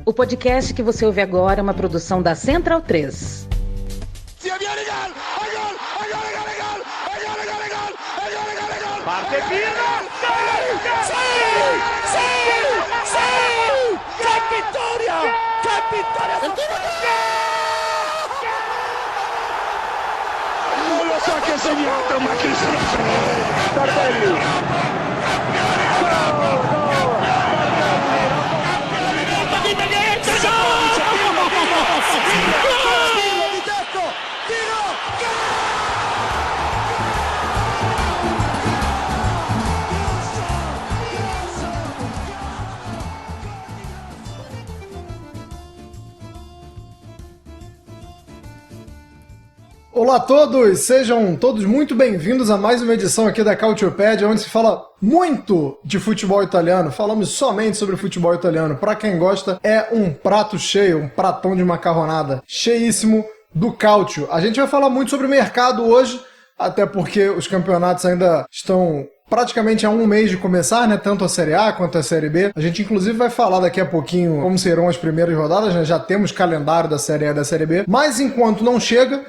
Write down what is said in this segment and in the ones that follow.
O podcast que você ouve agora é uma produção da Central 3. Parte Pino! ¡Qué victoria! ¡Qué victoria! Non lo so che ha segnato, ma chi se lo sa? Tardelli! Olá a todos, sejam todos muito bem-vindos a mais uma edição aqui da Calciopédia, onde se fala muito de futebol italiano, falamos somente sobre futebol italiano. Para quem gosta, é um prato cheio, um pratão de macarronada, cheíssimo do Calcio. A gente vai falar muito sobre o mercado hoje, até porque os campeonatos ainda estão praticamente há um mês de começar, né? Tanto a Série A quanto a Série B. A gente, inclusive, vai falar daqui a pouquinho como serão as primeiras rodadas, né? Já temos calendário da Série A e da Série B. Mas enquanto não chega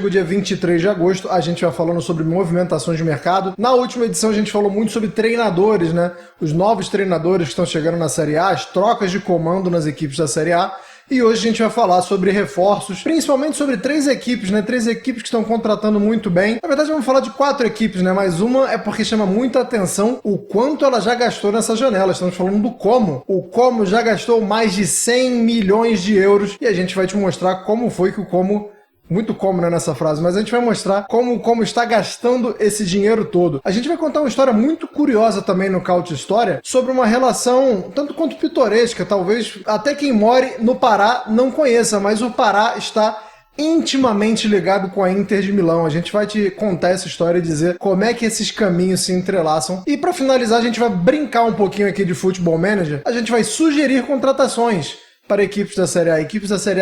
o dia 23 de agosto, a gente vai falando sobre movimentações de mercado. Na última edição, a gente falou muito sobre treinadores, né? Os novos treinadores que estão chegando na Série A, as trocas de comando nas equipes da Série A. E hoje a gente vai falar sobre reforços, principalmente sobre três equipes, né? Três equipes que estão contratando muito bem. Na verdade, vamos falar de quatro equipes, né? Mas uma é porque chama muita atenção o quanto ela já gastou nessa janela. Estamos falando do Como. O Como já gastou mais de 100 milhões de euros e a gente vai te mostrar como foi que o Como... Muito como, né, nessa frase, mas a gente vai mostrar como está gastando esse dinheiro todo. A gente vai contar uma história muito curiosa também no Calcio História sobre uma relação tanto quanto pitoresca, talvez até quem more no Pará não conheça, mas o Pará está intimamente ligado com a Inter de Milão. A gente vai te contar essa história e dizer como é que esses caminhos se entrelaçam. E para finalizar, a gente vai brincar um pouquinho aqui de Football Manager. A gente vai sugerir contratações para equipes da Série A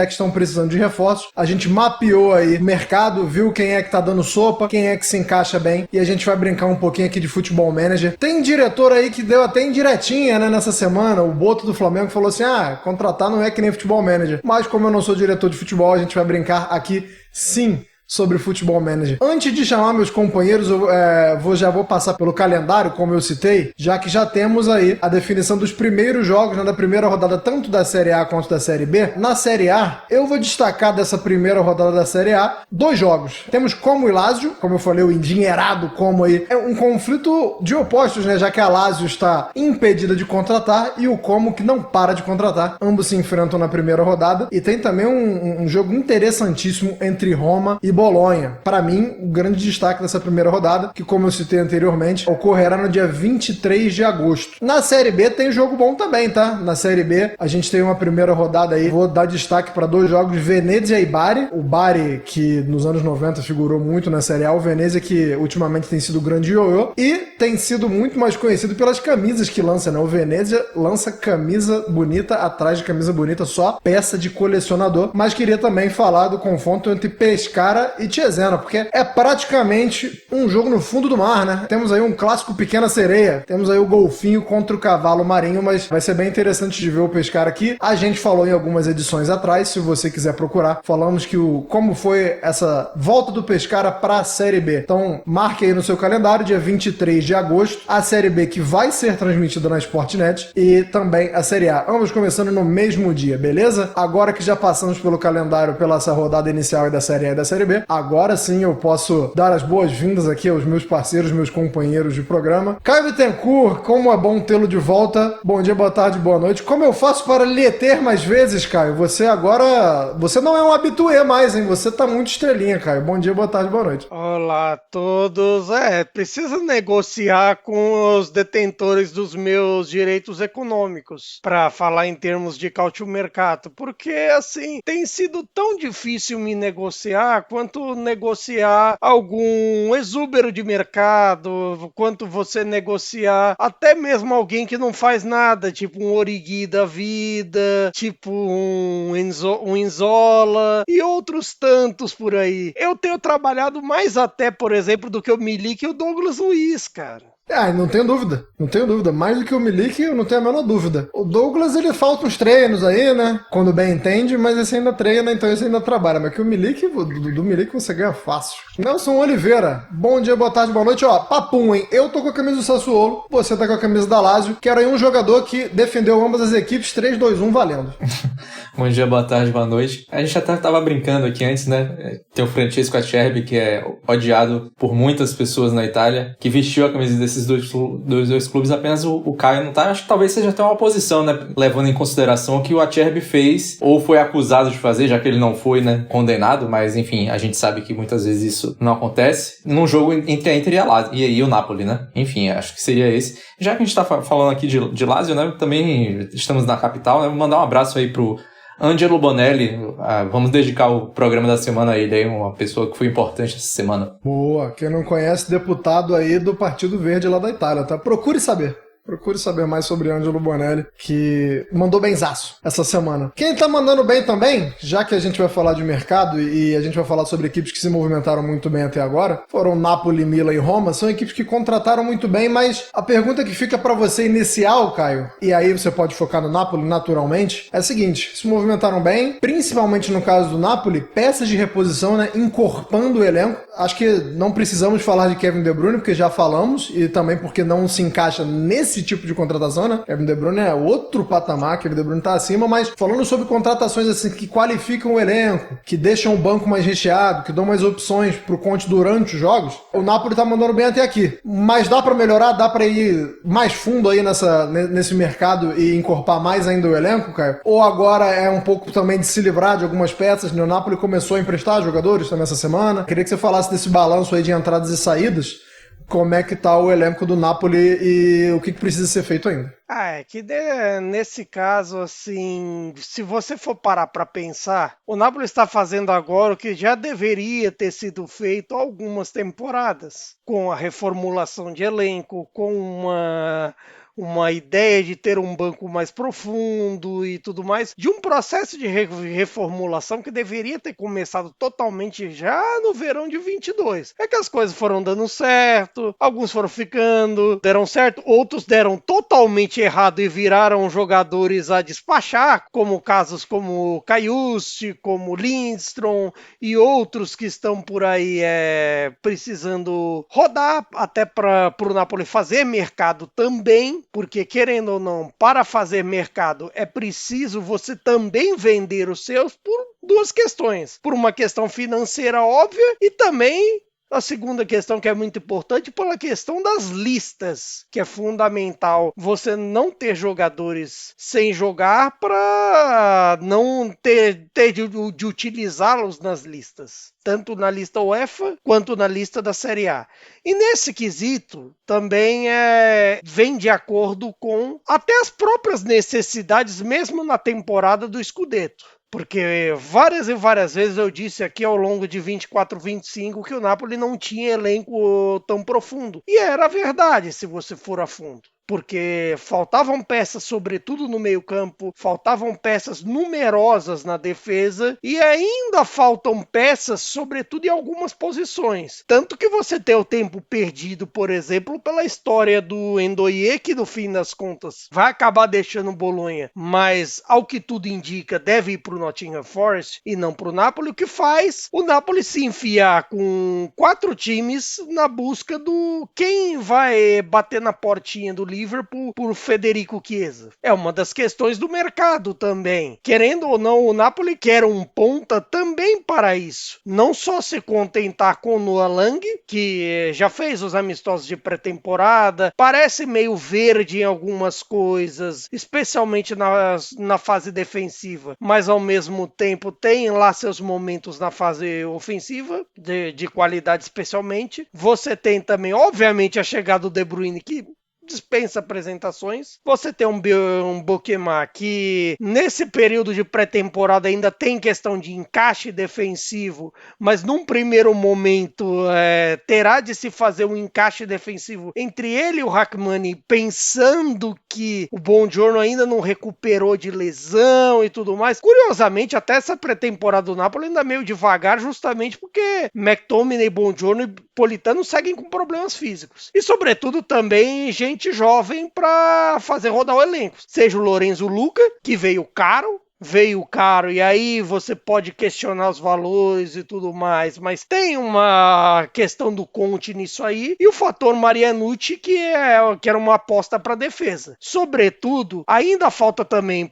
que estão precisando de reforços. A gente mapeou aí o mercado, viu quem é que tá dando sopa, quem é que se encaixa bem, e a gente vai brincar um pouquinho aqui de Futebol Manager. Tem diretor aí que deu até indiretinha, né, nessa semana, o Boto do Flamengo falou assim, contratar não é que nem Futebol Manager. Mas como eu não sou diretor de futebol, a gente vai brincar aqui sim sobre Futebol Manager. Antes de chamar meus companheiros, eu já vou passar pelo calendário, como eu citei, já que já temos aí a definição dos primeiros jogos, né, da primeira rodada, tanto da Série A quanto da Série B. Na Série A, eu vou destacar dessa primeira rodada da Série A 2 jogos. Temos Como e Lazio, como eu falei, o endinheirado Como aí. É um conflito de opostos, né, já que a Lazio está impedida de contratar e o Como que não para de contratar. Ambos se enfrentam na primeira rodada. E tem também um jogo interessantíssimo entre Roma e Bolonha. Para mim, o grande destaque dessa primeira rodada, que como eu citei anteriormente, ocorrerá no dia 23 de agosto. Na Série B tem jogo bom também, tá? Na Série B a gente tem uma primeira rodada aí, vou dar destaque para 2 jogos, Venezia e Bari. O Bari, que nos anos 90 figurou muito na Série A, o Venezia que ultimamente tem sido grande ioiô e tem sido muito mais conhecido pelas camisas que lança, né? O Venezia lança camisa bonita atrás de camisa bonita, só peça de colecionador, mas queria também falar do confronto entre Pescara e Cesena, porque é praticamente um jogo no fundo do mar, né? Temos aí um clássico Pequena Sereia, temos aí o golfinho contra o cavalo marinho, mas vai ser bem interessante de ver o Pescara aqui. A gente falou em algumas edições atrás, se você quiser procurar, falamos que como foi essa volta do Pescara para a Série B. Então, marque aí no seu calendário, dia 23 de agosto, a Série B que vai ser transmitida na Sportnet e também a Série A, ambos começando no mesmo dia, beleza? Agora que já passamos pelo calendário, pela essa rodada inicial da Série A e da Série B, agora sim eu posso dar as boas-vindas aqui aos meus parceiros, meus companheiros de programa. Caio Bittencourt, como é bom tê-lo de volta. Bom dia, boa tarde, boa noite. Como eu faço para lhe ter mais vezes, Caio? Você não é um habitué mais, hein? Você tá muito estrelinha, Caio. Bom dia, boa tarde, boa noite. Olá a todos. Precisa negociar com os detentores dos meus direitos econômicos para falar em termos de Calcio Mercato, porque assim, tem sido tão difícil me negociar quanto negociar algum exúbero de mercado, quanto você negociar até mesmo alguém que não faz nada, tipo um Origi da vida, tipo um Inzola e outros tantos por aí. Eu tenho trabalhado mais até, por exemplo, do que o Milik e o Douglas Luiz, cara. Não tenho dúvida. Não tenho dúvida. Mais do que o Milik, eu não tenho a menor dúvida. O Douglas, ele falta uns treinos aí, né? Quando bem entende, mas esse ainda treina, então esse ainda trabalha. Mas que o Milik, do Milik você ganha fácil. Nelson Oliveira, bom dia, boa tarde, boa noite. Ó, papum, hein? Eu tô com a camisa do Sassuolo, você tá com a camisa da Lazio. Quero aí um jogador que defendeu ambas as equipes, 3-2-1, valendo. Bom dia, boa tarde, boa noite. A gente até tava brincando aqui antes, né? Tem o Francesco Acerbi, que é odiado por muitas pessoas na Itália, que vestiu a camisa desses dois clubes, apenas o Caio não tá. Acho que talvez seja até uma oposição, né? Levando em consideração o que o Acerbi fez, ou foi acusado de fazer, já que ele não foi, né, condenado, mas enfim, a gente sabe que muitas vezes isso não acontece, num jogo entre a Inter e o Napoli, né? Enfim, acho que seria esse. Já que a gente tá falando aqui de Lazio, né? Também estamos na capital, né? Vou mandar um abraço aí pro Angelo Bonelli, vamos dedicar o programa da semana a ele aí, uma pessoa que foi importante essa semana. Boa, quem não conhece, deputado aí do Partido Verde lá da Itália, tá? Procure saber mais sobre Angelo Bonelli, que mandou benzaço essa semana. Quem tá mandando bem também, já que a gente vai falar de mercado e a gente vai falar sobre equipes que se movimentaram muito bem até agora, foram Napoli, Milan e Roma, são equipes que contrataram muito bem, mas a pergunta que fica pra você inicial, Caio, e aí você pode focar no Napoli naturalmente, é a seguinte: se movimentaram bem, principalmente no caso do Napoli, peças de reposição, né, encorpando o elenco. Acho que não precisamos falar de Kevin De Bruyne, porque já falamos, e também porque não se encaixa nesse tipo de contratação, né? Kevin De Bruyne é outro patamar, Kevin De Bruyne tá acima, mas falando sobre contratações assim que qualificam o elenco, que deixam o banco mais recheado, que dão mais opções pro Conte durante os jogos, o Napoli tá mandando bem até aqui. Mas dá pra melhorar, dá pra ir mais fundo aí nesse mercado e encorpar mais ainda o elenco, Caio? Ou agora é um pouco também de se livrar de algumas peças, né? O Napoli começou a emprestar jogadores também essa semana. Queria que você falasse desse balanço aí de entradas e saídas. Como é que tá o elenco do Napoli e o que precisa ser feito ainda? Nesse caso, assim, se você for parar para pensar, o Napoli está fazendo agora o que já deveria ter sido feito há algumas temporadas, com a reformulação de elenco, com uma ideia de ter um banco mais profundo e tudo mais, de um processo de reformulação que deveria ter começado totalmente já no verão de 22. É que as coisas foram dando certo, alguns foram ficando, deram certo, outros deram totalmente errado e viraram jogadores a despachar, como casos como Caiusti, como Lindstrom e outros que estão por aí precisando rodar até para o Napoli fazer mercado também, porque querendo ou não, para fazer mercado é preciso você também vender os seus por duas questões. Por uma questão financeira óbvia e também a segunda questão, que é muito importante, pela questão das listas, que é fundamental você não ter jogadores sem jogar para não ter de utilizá-los nas listas, tanto na lista UEFA quanto na lista da Série A. E nesse quesito também vem de acordo com até as próprias necessidades, mesmo na temporada do Scudetto. Porque várias e várias vezes eu disse aqui ao longo de 24, 25 que o Napoli não tinha elenco tão profundo. E era verdade, se você for a fundo. Porque faltavam peças, sobretudo no meio-campo, faltavam peças numerosas na defesa e ainda faltam peças, sobretudo em algumas posições. Tanto que você tem o tempo perdido, por exemplo, pela história do Ndoye, que no fim das contas vai acabar deixando o Bolonha, mas ao que tudo indica deve ir para o Nottingham Forest e não para o Napoli, o que faz o Napoli se enfiar com 4 times na busca do quem vai bater na portinha do Liverpool por Federico Chiesa. É uma das questões do mercado também. Querendo ou não, o Napoli quer um ponta também para isso. Não só se contentar com o Noah Lang, que já fez os amistosos de pré-temporada, parece meio verde em algumas coisas, especialmente na fase defensiva, mas ao mesmo tempo tem lá seus momentos na fase ofensiva, de qualidade especialmente. Você tem também, obviamente, a chegada do De Bruyne, que dispensa apresentações. Você tem um Boquemar que nesse período de pré-temporada ainda tem questão de encaixe defensivo, mas num primeiro momento terá de se fazer um encaixe defensivo entre ele e o Rachmani, pensando que o Buongiorno ainda não recuperou de lesão e tudo mais. Curiosamente, até essa pré-temporada do Napoli ainda meio devagar, justamente porque McTominay e Buongiorno metropolitanos seguem com problemas físicos. E, sobretudo, também gente jovem para fazer rodar o elenco. Seja o Lorenzo Luca, que veio caro, e aí você pode questionar os valores e tudo mais, mas tem uma questão do Conte nisso aí, e o fator Marianucci, que era uma aposta para defesa. Sobretudo, ainda falta também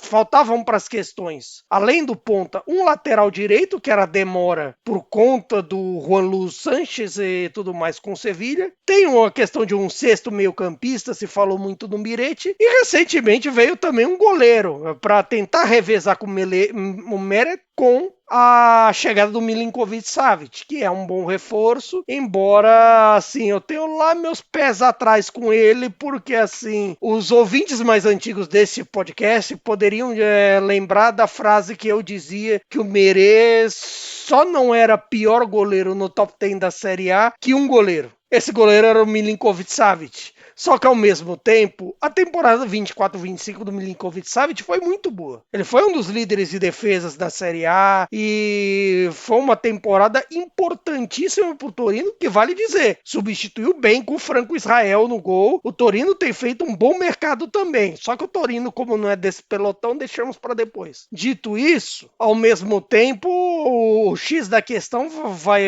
faltavam para as questões, além do ponta, um lateral direito, que era demora por conta do Juan Luis Sanches e tudo mais com Sevilha. Tem uma questão de um sexto meio-campista, se falou muito do Miretti, e recentemente veio também um goleiro, para tentar revezar com o Meret com a chegada do Milinkovic-Savic, que é um bom reforço, embora, assim, eu tenho lá meus pés atrás com ele, porque, assim, os ouvintes mais antigos desse podcast poderiam lembrar da frase que eu dizia que o Meret só não era pior goleiro no top 10 da Série A que um goleiro. Esse goleiro era o Milinkovic-Savic. Só que, ao mesmo tempo, a temporada 24-25 do Milinkovic-Savic foi muito boa. Ele foi um dos líderes de defesas da Série A e foi uma temporada importantíssima para o Torino, que vale dizer, substituiu bem com o Franco Israel no gol. O Torino tem feito um bom mercado também, só que o Torino, como não é desse pelotão, deixamos para depois. Dito isso, ao mesmo tempo, o X da questão vai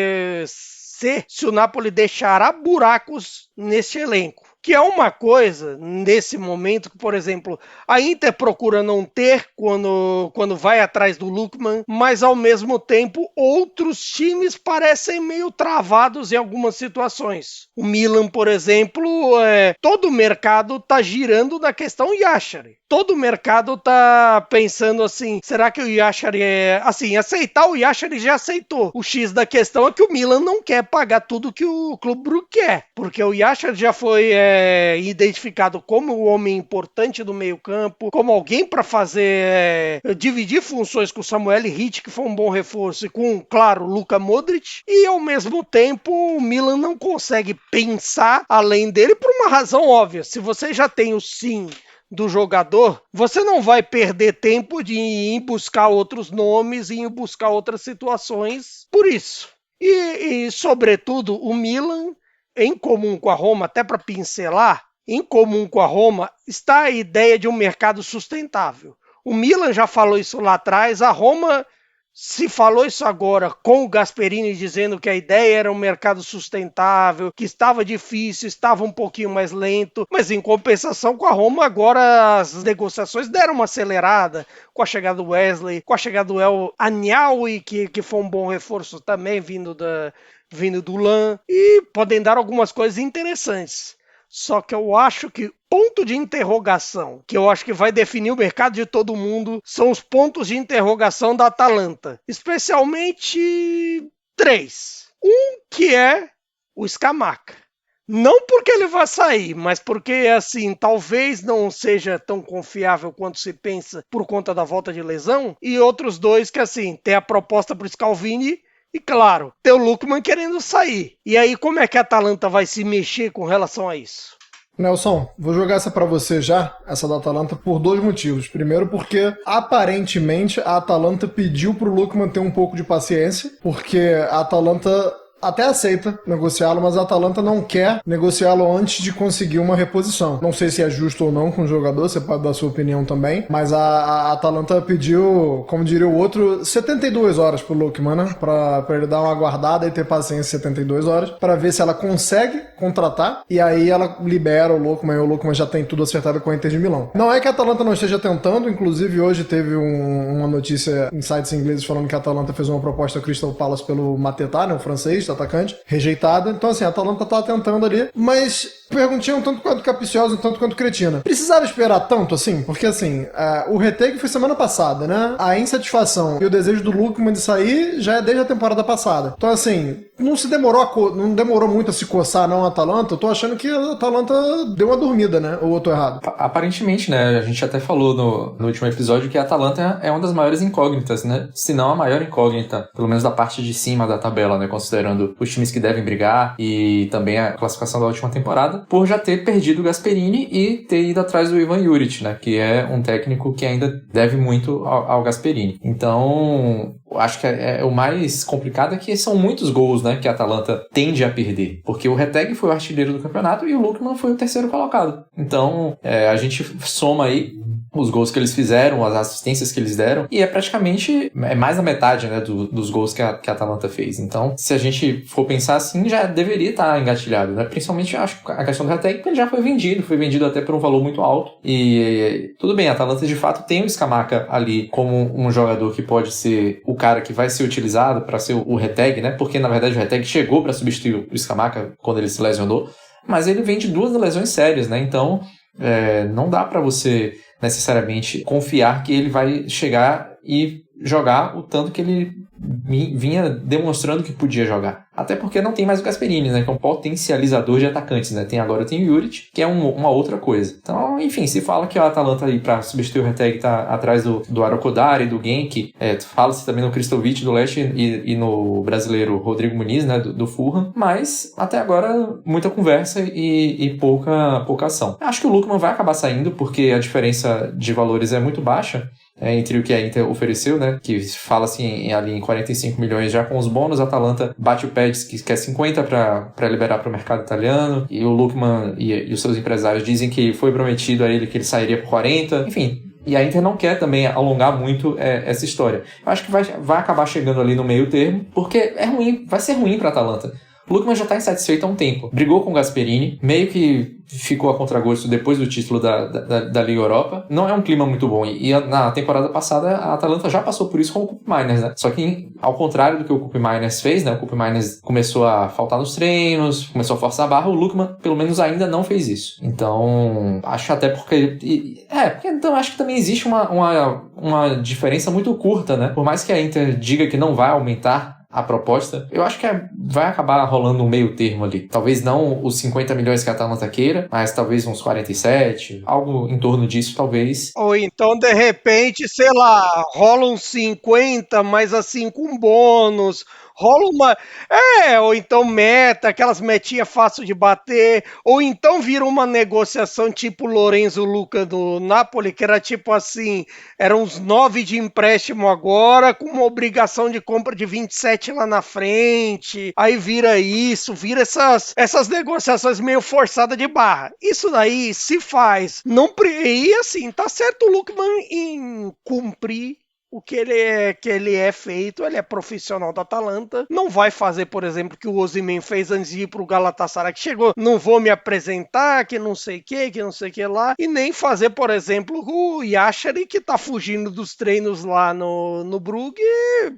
ser se o Napoli deixará buracos nesse elenco. Que é uma coisa, nesse momento, que, por exemplo, a Inter procura não ter quando vai atrás do Lookman, mas, ao mesmo tempo, outros times parecem meio travados em algumas situações. O Milan, por exemplo, todo o mercado está girando na questão Yashari. Todo o mercado está pensando assim, será que o Yashari aceitar o Yashari já aceitou. O X da questão é que o Milan não quer pagar tudo que o Clube Brugge quer, porque o Yashari já foi identificado como o homem importante do meio campo, como alguém para fazer dividir funções com o Samuel Hitt, que foi um bom reforço, e com, claro, o Luka Modric, e ao mesmo tempo o Milan não consegue pensar além dele por uma razão óbvia. Se você já tem o sim do jogador, você não vai perder tempo de ir buscar outros nomes e ir buscar outras situações por isso. E sobretudo, o Milan, em comum com a Roma, até para pincelar, em comum com a Roma, está a ideia de um mercado sustentável. O Milan já falou isso lá atrás, a Roma se falou isso agora com o Gasperini dizendo que a ideia era um mercado sustentável, que estava difícil, estava um pouquinho mais lento, mas em compensação com a Roma agora as negociações deram uma acelerada com a chegada do Wesley, com a chegada do El Anyaoui, que foi um bom reforço também vindo do LAN, e podem dar algumas coisas interessantes. Só que eu acho que ponto de interrogação, que eu acho que vai definir o mercado de todo mundo, são os pontos de interrogação da Atalanta. Especialmente 3. Um que é o Scamacca. Não porque ele vai sair, mas porque, assim, talvez não seja tão confiável quanto se pensa por conta da volta de lesão. E outros 2 que, assim, tem a proposta para o Scalvini e, claro, tem o Lookman querendo sair. E aí, como é que a Atalanta vai se mexer com relação a isso? Nelson, vou jogar essa pra você já, essa da Atalanta, por 2 motivos. Primeiro porque, aparentemente, a Atalanta pediu pro Lookman ter um pouco de paciência, porque a Atalanta até aceita negociá-lo, mas a Atalanta não quer negociá-lo antes de conseguir uma reposição. Não sei se é justo ou não com o jogador, você pode dar a sua opinião também, mas a Atalanta pediu, como diria o outro, 72 horas pro Lookman, né? Pra ele dar uma aguardada e ter paciência 72 horas, pra ver se ela consegue contratar, e aí ela libera o Lookman, e o Lookman já tem tudo acertado com a Inter de Milão. Não é que a Atalanta não esteja tentando, inclusive hoje teve uma notícia em sites ingleses falando que a Atalanta fez uma proposta ao Crystal Palace pelo Mateta, né, o francês, atacante, rejeitada. Então, assim, a Atalanta tá tentando ali, mas perguntinha um tanto quanto capciosa, um tanto quanto cretina. Precisava esperar tanto, assim? Porque, assim, o retake foi semana passada, né? A insatisfação e o desejo do Lookman de sair já é desde a temporada passada. Então, assim, não demorou muito a se coçar, não, a Atalanta. Eu tô achando que a Atalanta deu uma dormida, né? Ou eu tô errado? Aparentemente, né? A gente até falou no último episódio que a Atalanta é uma das maiores incógnitas, né? Se não a maior incógnita, pelo menos da parte de cima da tabela, né? Considerando os times que devem brigar e também a classificação da última temporada. campeonato por já ter perdido o Gasperini e ter ido atrás do Ivan Juric, né? Que é um técnico que ainda deve muito ao Gasperini. Então, acho que o mais complicado é que são muitos gols, né, que a Atalanta tende a perder, porque o Retegui foi o artilheiro do campeonato e o Lookman foi o terceiro colocado. Então, a gente soma aí os gols que eles fizeram, as assistências que eles deram, e é praticamente mais da metade, né, dos gols que a Atalanta fez. Então, se a gente for pensar assim, já deveria estar engatilhado, né? Principalmente, eu acho, a questão do Retegui, ele já foi vendido até por um valor muito alto, e tudo bem, a Atalanta de fato tem o Scamacca ali como um jogador que pode ser o cara que vai ser utilizado para ser o Retegui, né? Porque, na verdade, o Retegui chegou para substituir o Scamacca quando ele se lesionou, mas ele vem de 2 lesões sérias, né? Então, não dá para você necessariamente confiar que ele vai chegar e jogar o tanto que ele vinha demonstrando que podia jogar. Até porque não tem mais o Gasperini, né, que é um potencializador de atacantes, né? Agora tem o Juric, que é uma outra coisa. Então, enfim, se fala que o Atalanta aí para substituir o Retegui tá atrás do Arakodari, do Genk, fala-se também no Kristovic do Leste e no brasileiro Rodrigo Muniz, né, do Fulham, mas até agora muita conversa e pouca ação. Acho que o Lookman vai acabar saindo porque a diferença de valores é muito baixa entre o que a Inter ofereceu, né, que fala assim ali em 45 milhões já com os bônus, a Atalanta bate o pé que quer 50 para liberar para o mercado italiano, e o Lookman e os seus empresários dizem que foi prometido a ele que ele sairia por 40, enfim. E a Inter não quer também alongar muito essa história. Eu acho que vai acabar chegando ali no meio termo, porque vai ser ruim para a Atalanta. O Lookman já está insatisfeito há um tempo. Brigou com o Gasperini, meio que ficou a contragosto depois do título da Liga Europa. Não é um clima muito bom. E na temporada passada, a Atalanta já passou por isso com o Koop Meiners, né? Só que, ao contrário do que o Koop Meiners fez, né? O Koop Meiners começou a faltar nos treinos, começou a forçar a barra. O Lookman, pelo menos, ainda não fez isso. Então, acho até porque... então acho que também existe uma diferença muito curta, né? Por mais que a Inter diga que não vai aumentar a proposta, eu acho que vai acabar rolando um meio termo ali. Talvez não os 50 milhões que a Atalanta queira, mas talvez uns 47, algo em torno disso, talvez. Ou então, de repente, sei lá, rola uns 50, mas assim, com bônus, rola uma... ou então meta, aquelas metinhas fáceis de bater, ou então vira uma negociação tipo Lorenzo Luca do Napoli, que era tipo assim, eram uns 9 de empréstimo agora, com uma obrigação de compra de 27 lá na frente, aí vira isso, vira essas negociações meio forçadas de barra. Isso daí se faz, e assim, tá certo o Lookman em cumprir o que ele é feito, ele é profissional da Atalanta, não vai fazer, por exemplo, o que o Osimhen fez antes de ir pro Galatasaray, que chegou, não vou me apresentar, que não sei o que lá, e nem fazer, por exemplo, o Yashari, que tá fugindo dos treinos lá no Brugge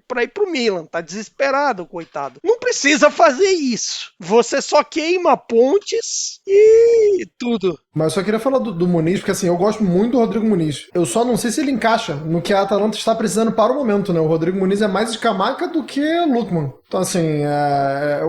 pra ir pro Milan, tá desesperado, coitado. Não precisa fazer isso, você só queima pontes e tudo. Mas eu só queria falar do Muniz, porque assim, eu gosto muito do Rodrigo Muniz. Eu só não sei se ele encaixa no que a Atalanta está precisando para o momento, né? O Rodrigo Muniz é mais Scamacca do que Lookman. Então assim,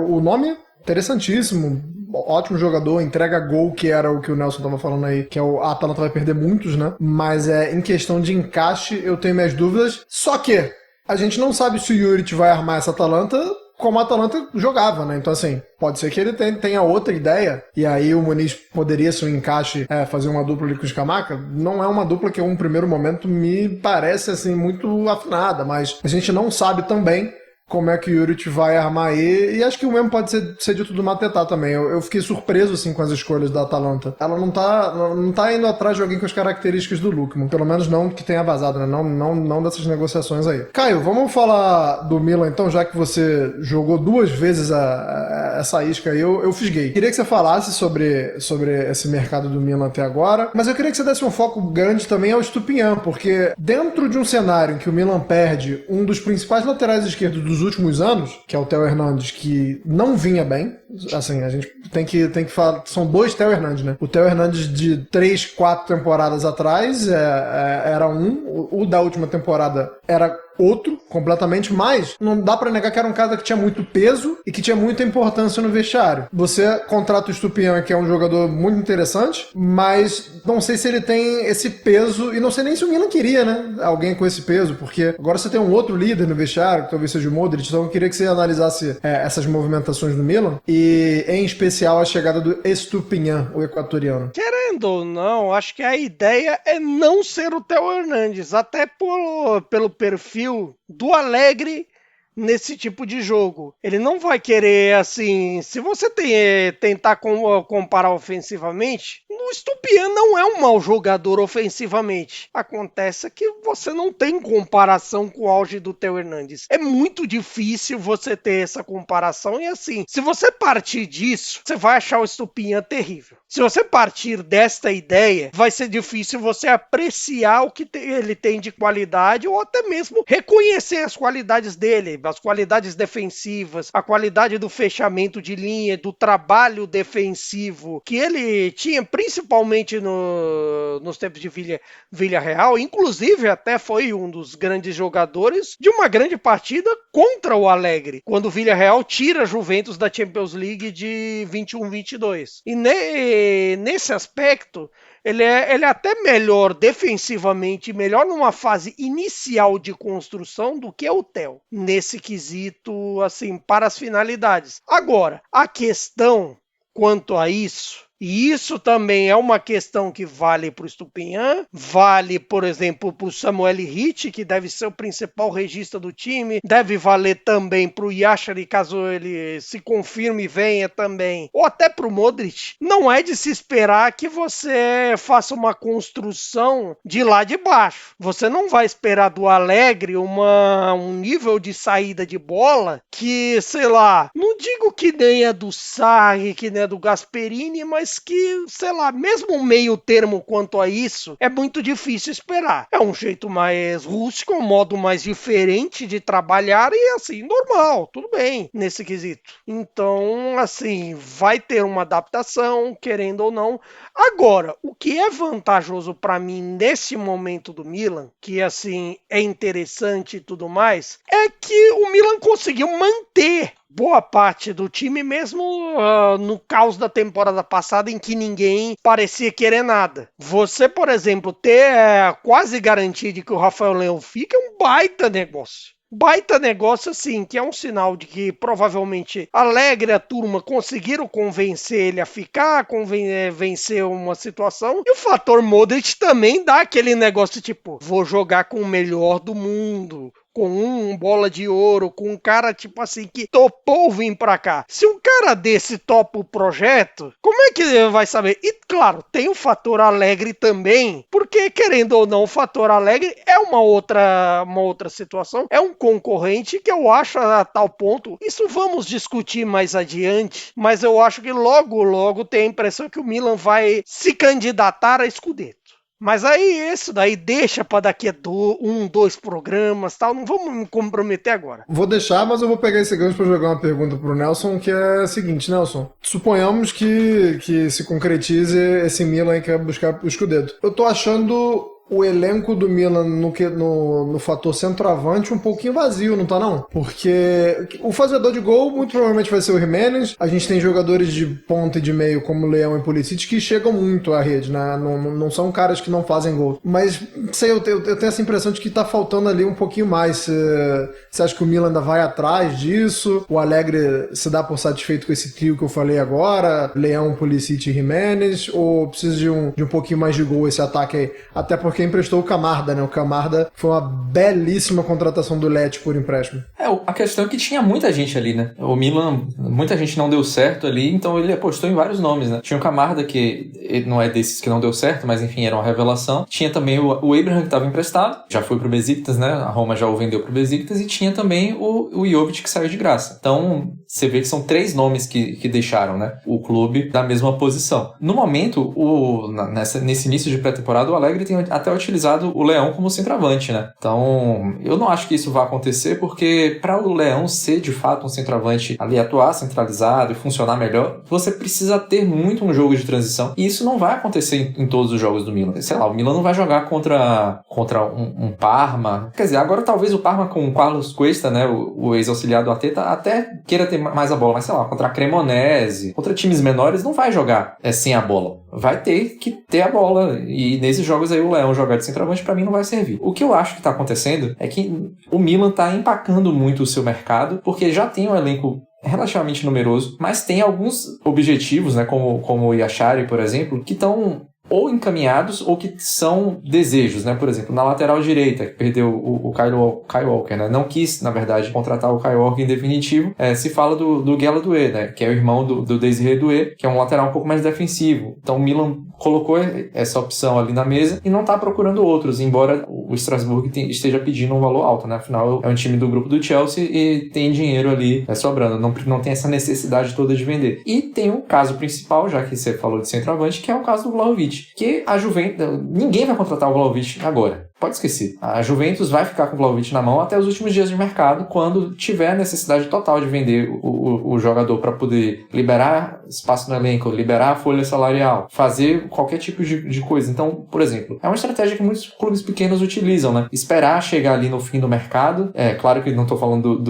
o nome interessantíssimo, ótimo jogador, entrega gol, que era o que o Nelson estava falando aí, que a Atalanta vai perder muitos, né? Mas em questão de encaixe, eu tenho minhas dúvidas. Só que a gente não sabe se o Juric vai armar essa Atalanta como a Atalanta jogava, né? Então, assim, pode ser que ele tenha outra ideia, e aí o Muniz poderia ser um encaixe, fazer uma dupla ali com o Scamacca. Não é uma dupla que, em um primeiro momento, me parece, assim, muito afinada, mas a gente não sabe também como é que o Juric vai armar aí, e acho que o mesmo pode ser dito do Mateta também. Eu fiquei surpreso, assim, com as escolhas da Atalanta. Ela não tá indo atrás de alguém com as características do Lookman, pelo menos não que tenha vazado, né? Não dessas negociações aí. Caio, vamos falar do Milan, então, já que você jogou 2 vezes essa isca aí, eu fisguei. Queria que você falasse sobre esse mercado do Milan até agora, mas eu queria que você desse um foco grande também ao Stupinhan, porque dentro de um cenário em que o Milan perde um dos principais laterais esquerdos dos últimos anos, que é o Theo Hernandes, que não vinha bem, assim, a gente tem que falar, são 2 Theo Hernandes, né? O Theo Hernandes de 3, 4 temporadas atrás era o da última temporada era outro, completamente, mas não dá pra negar que era um cara que tinha muito peso e que tinha muita importância no vestiário. Você contrata o Estupiñán, que é um jogador muito interessante, mas não sei se ele tem esse peso, e não sei nem se o Milan queria, né? Alguém com esse peso, porque agora você tem um outro líder no vestiário, que talvez seja o Modric, então eu queria que você analisasse essas movimentações do Milan, e em especial a chegada do Estupiñán, o equatoriano. Querendo ou não, acho que a ideia é não ser o Theo Hernandes, até pelo perfil do Alegre nesse tipo de jogo. Ele não vai querer, assim, se você tentar comparar ofensivamente, o Estupiñán não é um mau jogador ofensivamente. Acontece que você não tem comparação com o auge do Theo Hernandes. É muito difícil você ter essa comparação e, assim, se você partir disso, você vai achar o Estupiñán terrível. Se você partir desta ideia, vai ser difícil você apreciar o que ele tem de qualidade ou até mesmo reconhecer as qualidades dele, as qualidades defensivas, a qualidade do fechamento de linha, do trabalho defensivo que ele tinha, principalmente nos tempos de Villarreal. Inclusive, até foi um dos grandes jogadores de uma grande partida contra o Alegre, quando o Villarreal tira a Juventus da Champions League de 21-22. E nesse aspecto, ele é até melhor defensivamente, melhor numa fase inicial de construção do que o Theo, nesse quesito, assim, para as finalidades. Agora, a questão quanto a isso, e isso também é uma questão que vale para o Estupiñán, vale, por exemplo, para o Samuel Ritt, que deve ser o principal regista do time, deve valer também para o Yashari, caso ele se confirme e venha também, ou até para o Modric. Não é de se esperar que você faça uma construção de lá de baixo. Você não vai esperar do Alegre um nível de saída de bola que, sei lá, não digo que nem é do Sarri, que nem é do Gasperini, mas que, sei lá, mesmo um meio termo quanto a isso, é muito difícil esperar. É um jeito mais rústico, um modo mais diferente de trabalhar e, assim, normal, tudo bem nesse quesito. Então, assim, vai ter uma adaptação, querendo ou não. Agora, o que é vantajoso para mim nesse momento do Milan, que, assim, é interessante e tudo mais, é que o Milan conseguiu manter boa parte do time, mesmo no caos da temporada passada, em que ninguém parecia querer nada. Você, por exemplo, ter quase garantia de que o Rafael Leão fica é um baita negócio. Baita negócio, assim, que é um sinal de que provavelmente Alegre e a turma conseguiram convencer ele a ficar, vencer uma situação. E o fator Modric também dá aquele negócio tipo, vou jogar com o melhor do mundo, com um bola de ouro, com um cara tipo assim que topou vir pra cá. Se um cara desse topa o projeto, como é que ele vai saber? E claro, tem o fator Alegre também, porque querendo ou não, o fator Alegre é uma outra situação, é um concorrente que eu acho a tal ponto, isso vamos discutir mais adiante, mas eu acho que logo tem a impressão que o Milan vai se candidatar a Scudetto. Mas aí isso daí deixa para daqui a 2 programas, tal. Não vamos me comprometer agora. Vou deixar, mas eu vou pegar esse gancho para jogar uma pergunta pro Nelson, que é a seguinte, Nelson. Suponhamos que se concretize esse Milan aí que vai buscar o Scudetto. Eu tô achando o elenco do Milan no fator centroavante um pouquinho vazio, não tá não? Porque o fazedor de gol muito provavelmente vai ser o Jiménez. A gente tem jogadores de ponta e de meio como Leão e Pulisic que chegam muito à rede, né? Não são caras que não fazem gol. Mas, sei, eu tenho essa impressão de que tá faltando ali um pouquinho mais. Você acha que o Milan ainda vai atrás disso? O Alegre se dá por satisfeito com esse trio que eu falei agora? Leão, Pulisic e Jiménez? Ou precisa de um pouquinho mais de gol esse ataque aí? Até porque emprestou o Camarda, né? O Camarda foi uma belíssima contratação do Lecce por empréstimo. A questão é que tinha muita gente ali, né? O Milan, muita gente não deu certo ali, então ele apostou em vários nomes, né? Tinha o Camarda, que ele não é desses que não deu certo, mas enfim, era uma revelação. Tinha também o Abraham, que estava emprestado, já foi pro Besiktas, né? A Roma já o vendeu pro Besiktas, e tinha também o Jovic, que saiu de graça. Então, você vê que são 3 nomes que deixaram, né, o clube da mesma posição. No momento, nesse início de pré-temporada, o Allegri tem até utilizado o Leão como centroavante, né? Então, eu não acho que isso vai acontecer, porque para o Leão ser de fato um centroavante ali, atuar centralizado e funcionar melhor, você precisa ter muito um jogo de transição, e isso não vai acontecer em todos os jogos do Milan. Sei lá, o Milan não vai jogar contra um Parma. Quer dizer, agora talvez o Parma com o Carlos Cuesta, né, o ex-auxiliar do Arteta, até queira ter mais a bola, mas sei lá, contra a Cremonese, contra times menores, não vai jogar sem a bola. Vai ter que ter a bola, e nesses jogos aí o Leão jogar de centroavante pra mim não vai servir. O que eu acho que tá acontecendo é que o Milan tá empacando muito o seu mercado, porque já tem um elenco relativamente numeroso, mas tem alguns objetivos, né, como o Yashari, por exemplo, que estão ou encaminhados ou que são desejos, né? Por exemplo, na lateral direita, que perdeu o Kyle Walker, né? Não quis, na verdade, contratar o Kyle Walker em definitivo. Se fala do Guela Doué, né? Que é o irmão do Désiré Doué, que é um lateral um pouco mais defensivo. Então o Milan colocou essa opção ali na mesa e não está procurando outros, embora o Strasbourg esteja pedindo um valor alto, né? Afinal, é um time do grupo do Chelsea e tem dinheiro ali sobrando. Não tem essa necessidade toda de vender. E tem um caso principal, já que você falou de centroavante, que é o caso do Vlahovic, que a Juventus... Ninguém vai contratar o Vlahovic agora. Pode esquecer. A Juventus vai ficar com o Vlahovic na mão até os últimos dias de mercado, quando tiver a necessidade total de vender o jogador para poder liberar espaço no elenco, liberar a folha salarial, fazer qualquer tipo de coisa. Então, por exemplo, é uma estratégia que muitos clubes pequenos utilizam, né? Esperar chegar ali no fim do mercado. Claro que não estou falando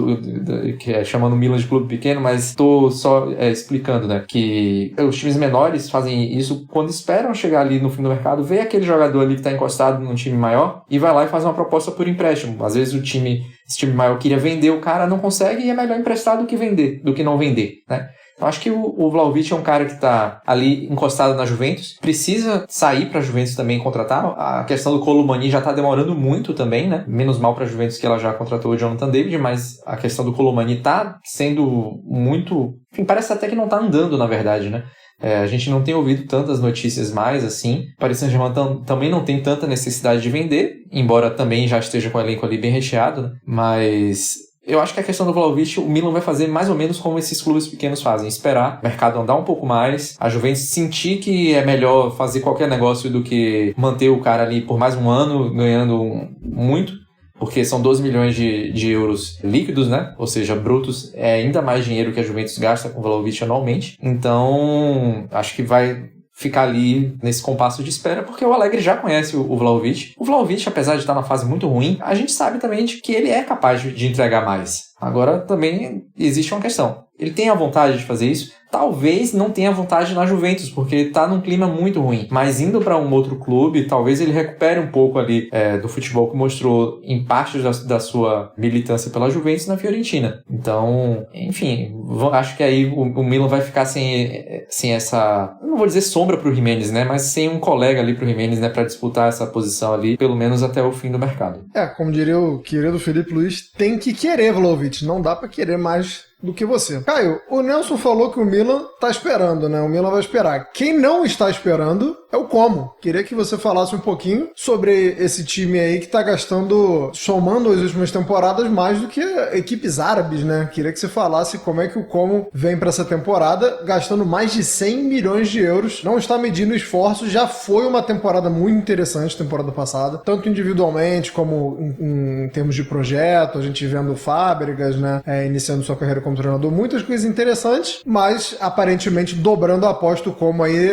que é chamando o Milan de clube pequeno, mas estou só explicando, né? Que os times menores fazem isso quando esperam chegar ali no fim do mercado, ver aquele jogador ali que está encostado num time maior e vai lá e faz uma proposta por empréstimo. Às vezes esse time maior queria vender, o cara não consegue, e é melhor emprestar do que não vender, né? Eu acho que o Vlahovic é um cara que está ali encostado na Juventus, precisa sair para a Juventus também contratar. A questão do Colomani já está demorando muito também, né? Menos mal para a Juventus que ela já contratou o Jonathan David, mas a questão do Colomani está sendo muito... Enfim, parece até que não está andando, na verdade, né? A gente não tem ouvido tantas notícias mais assim. O Paris Saint-Germain também não tem tanta necessidade de vender, embora também já esteja com o elenco ali bem recheado, né? Mas eu acho que a questão do Vlahovic, o Milan vai fazer mais ou menos como esses clubes pequenos fazem, esperar o mercado andar um pouco mais, a Juventus sentir que é melhor fazer qualquer negócio do que manter o cara ali por mais um ano ganhando muito, porque são 12 milhões de euros líquidos, né? Ou seja, brutos, é ainda mais dinheiro que a Juventus gasta com o Vlahovic anualmente. Então, acho que vai ficar ali nesse compasso de espera, porque o Allegri já conhece o Vlahovic. O Vlahovic, apesar de estar na fase muito ruim, a gente sabe também de que ele é capaz de entregar mais. Agora, também existe uma questão. Ele tem a vontade de fazer isso? Talvez não tenha vontade na Juventus, porque ele tá num clima muito ruim. Mas indo para um outro clube, talvez ele recupere um pouco ali do futebol que mostrou em parte da sua militância pela Juventus na Fiorentina. Então, enfim, acho que aí o Milan vai ficar sem essa... Não vou dizer sombra pro Giménez, né? Mas sem um colega ali pro Giménez, né? Para disputar essa posição ali, pelo menos até o fim do mercado. Como diria o querido Felipe Luiz, tem que querer Vlahovic. Não dá para querer mais do que você. Caio, o Nelson falou que o Milan tá esperando, né? O Milan vai esperar. Quem não está esperando é o Como. Queria que você falasse um pouquinho sobre esse time aí que tá gastando, somando as últimas temporadas, mais do que equipes árabes, né? Queria que você falasse como é que o Como vem para essa temporada, gastando mais de 100 milhões de euros. Não está medindo esforços, já foi uma temporada muito interessante, temporada passada, tanto individualmente como em termos de projeto, a gente vendo Fábricas, né? Iniciando sua carreira como treinador, muitas coisas interessantes, mas aparentemente dobrando a aposta, o Como aí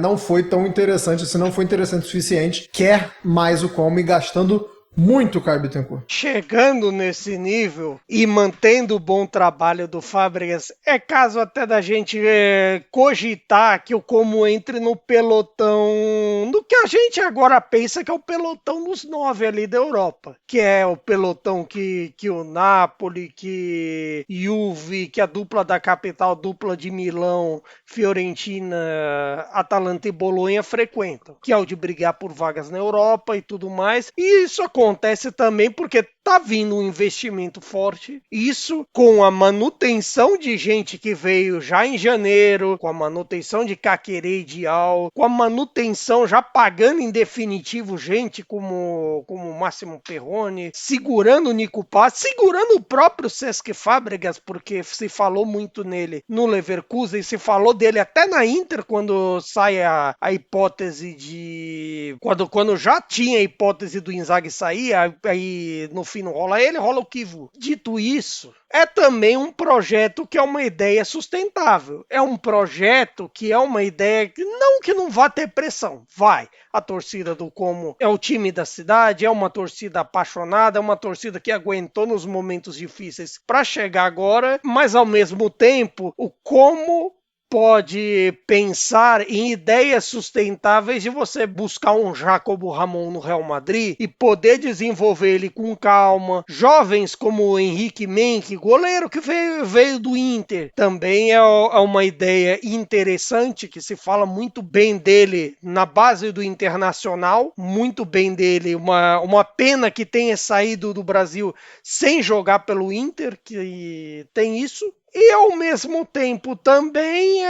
não foi tão interessante, se não foi interessante o suficiente, quer mais o Como e gastando muito, Caio Bittencourt. Chegando nesse nível e mantendo o bom trabalho do Fábricas, é caso até da gente cogitar que o Como entre no pelotão do que a gente agora pensa que é o pelotão dos 9 ali da Europa, que é o pelotão que o Napoli, que Juve, que a dupla da capital, dupla de Milão, Fiorentina, Atalanta e Bolonha frequentam, que é o de brigar por vagas na Europa e tudo mais, e isso acontece acontece também porque tá vindo um investimento forte, isso com a manutenção de gente que veio já em janeiro, com a manutenção de Caquerê e Dial, com a manutenção já pagando em definitivo gente como Máximo Perrone, segurando o Nico Paz, segurando o próprio Cesc Fábregas, porque se falou muito nele no Leverkusen, se falou dele até na Inter quando sai a hipótese de... Quando já tinha a hipótese do Inzaghi sair, aí no fim não rola ele, rola o Kivu. Dito isso, é também um projeto que é uma ideia sustentável. É um projeto que é uma ideia que não vai ter pressão. Vai. A torcida do Como é o time da cidade, é uma torcida apaixonada, é uma torcida que aguentou nos momentos difíceis para chegar agora, mas ao mesmo tempo, o Como pode pensar em ideias sustentáveis de você buscar um Jacobo Ramon no Real Madrid e poder desenvolver ele com calma. Jovens como o Henrique Menck, goleiro que veio do Inter, também é uma ideia interessante, que se fala muito bem dele na base do Internacional, muito bem dele. Uma pena que tenha saído do Brasil sem jogar pelo Inter, que tem isso. E ao mesmo tempo também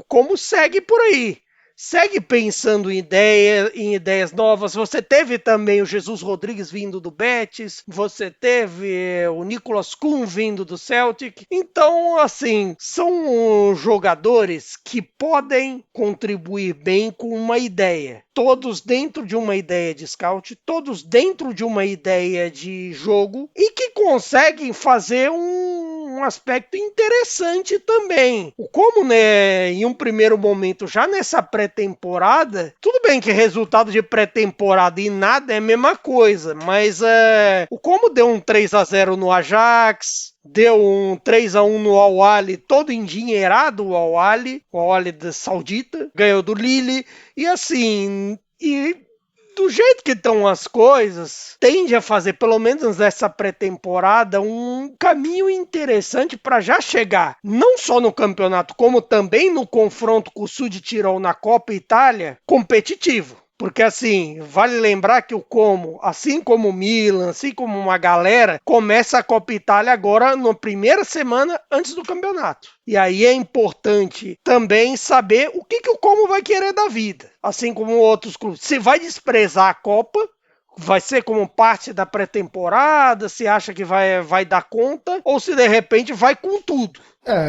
como segue por aí. Segue pensando em ideias novas. Você teve também o Jesus Rodrigues vindo do Betis. Você teve o Nicolas Kuhn vindo do Celtic. Então, assim, são jogadores que podem contribuir bem com uma ideia. Todos dentro de uma ideia de scout, todos dentro de uma ideia de jogo e que conseguem fazer um aspecto interessante também. Como, né, em um primeiro momento, já nessa pré-temporada, tudo bem que resultado de pré-temporada e nada é a mesma coisa, mas o Como deu um 3-0 no Ajax, deu um 3-1 no Al-Ahly, todo endinheirado o Al-Ahly da Saudita, ganhou do Lille, e assim, do jeito que estão as coisas, tende a fazer, pelo menos nessa pré-temporada, um caminho interessante para já chegar, não só no campeonato, como também no confronto com o Sul de Tirol na Copa Itália, competitivo. Porque assim, vale lembrar que o Como, assim como o Milan, assim como uma galera, começa a Copa Itália agora na primeira semana antes do campeonato. E aí é importante também saber o que o Como vai querer da vida. Assim como outros clubes. Se vai desprezar a Copa, vai ser como parte da pré-temporada, se acha que vai dar conta, ou se de repente vai com tudo.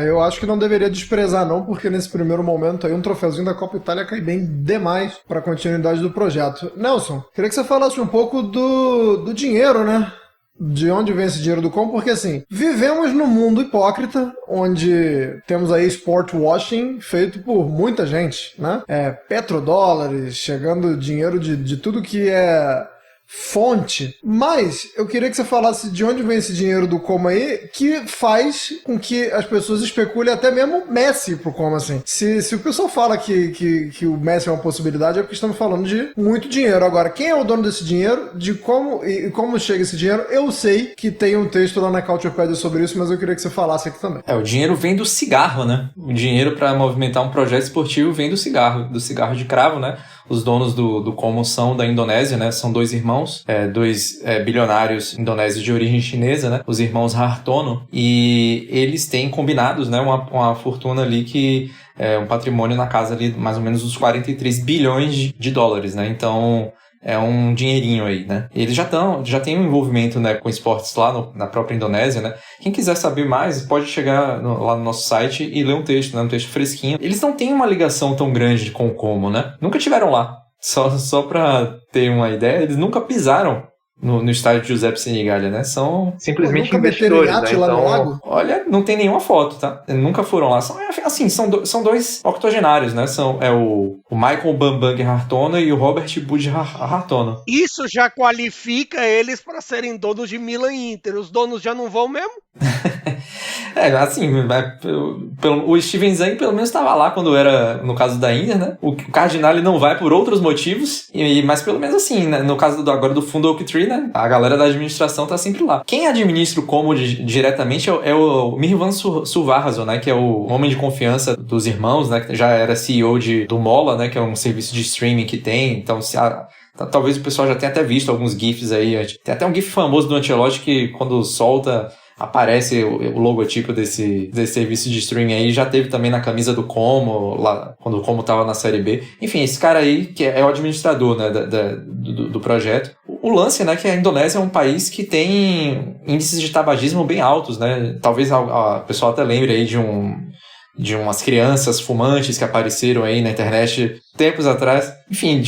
Eu acho que não deveria desprezar não, porque nesse primeiro momento aí um troféuzinho da Copa Itália cai bem demais para a continuidade do projeto. Nelson, queria que você falasse um pouco do dinheiro, né? De onde vem esse dinheiro do Como, porque assim, vivemos num mundo hipócrita, onde temos aí sport washing feito por muita gente, né? Petrodólares, chegando dinheiro de tudo que é fonte, mas eu queria que você falasse de onde vem esse dinheiro do Como aí, que faz com que as pessoas especulem até mesmo o Messi pro Como, assim. Se o pessoal fala que o Messi é uma possibilidade, é porque estamos falando de muito dinheiro. Agora, quem é o dono desse dinheiro, de como chega esse dinheiro, eu sei que tem um texto lá na Culturepedia sobre isso, mas eu queria que você falasse aqui também. O dinheiro vem do cigarro, né? O dinheiro para movimentar um projeto esportivo vem do cigarro de cravo, né? Os donos do Como são da Indonésia, né? São dois irmãos, dois bilionários indonésios de origem chinesa, né? Os irmãos Hartono. E eles têm combinados, né? Uma fortuna ali que é um patrimônio na casa ali, mais ou menos uns 43 bilhões de dólares, né? Então é um dinheirinho aí, né? Eles já têm um envolvimento, né, com esportes lá na própria Indonésia, né? Quem quiser saber mais, pode chegar lá no nosso site e ler um texto, né? Um texto fresquinho. Eles não têm uma ligação tão grande com o Como, né? Nunca tiveram lá. Só pra ter uma ideia, eles nunca pisaram no estádio de Giuseppe Senigallia, né? São simplesmente investidores, né? Então, olha, não tem nenhuma foto, tá? Nunca foram lá. São dois octogenários, né? O Michael Bambang Hartono e o Robert Bud Hartono. Isso já qualifica eles para serem donos de Milan e Inter. Os donos já não vão mesmo? O Steven Zhang pelo menos estava lá quando era no caso da Inter, né? O Cardinale não vai por outros motivos, mas pelo menos assim, né? No caso agora do fundo Oaktree, né? A galera da administração tá sempre lá. Quem administra o Como diretamente é o Mirvan Suvarrazo, né? Que é o homem de confiança dos irmãos, né? Que já era CEO do Mola, né? Que é um serviço de streaming que tem. Então, Talvez o pessoal já tenha até visto alguns GIFs aí. Tem até um GIF famoso do Ancelotti que quando solta, aparece o logotipo desse serviço de streaming aí. Já teve também na camisa do Como, lá, quando o Como tava na Série B. Enfim, esse cara aí, que é o administrador, né, do projeto. O lance, né, que a Indonésia é um país que tem índices de tabagismo bem altos, né? Talvez a pessoal até lembre aí de umas crianças fumantes que apareceram aí na internet tempos atrás. Enfim,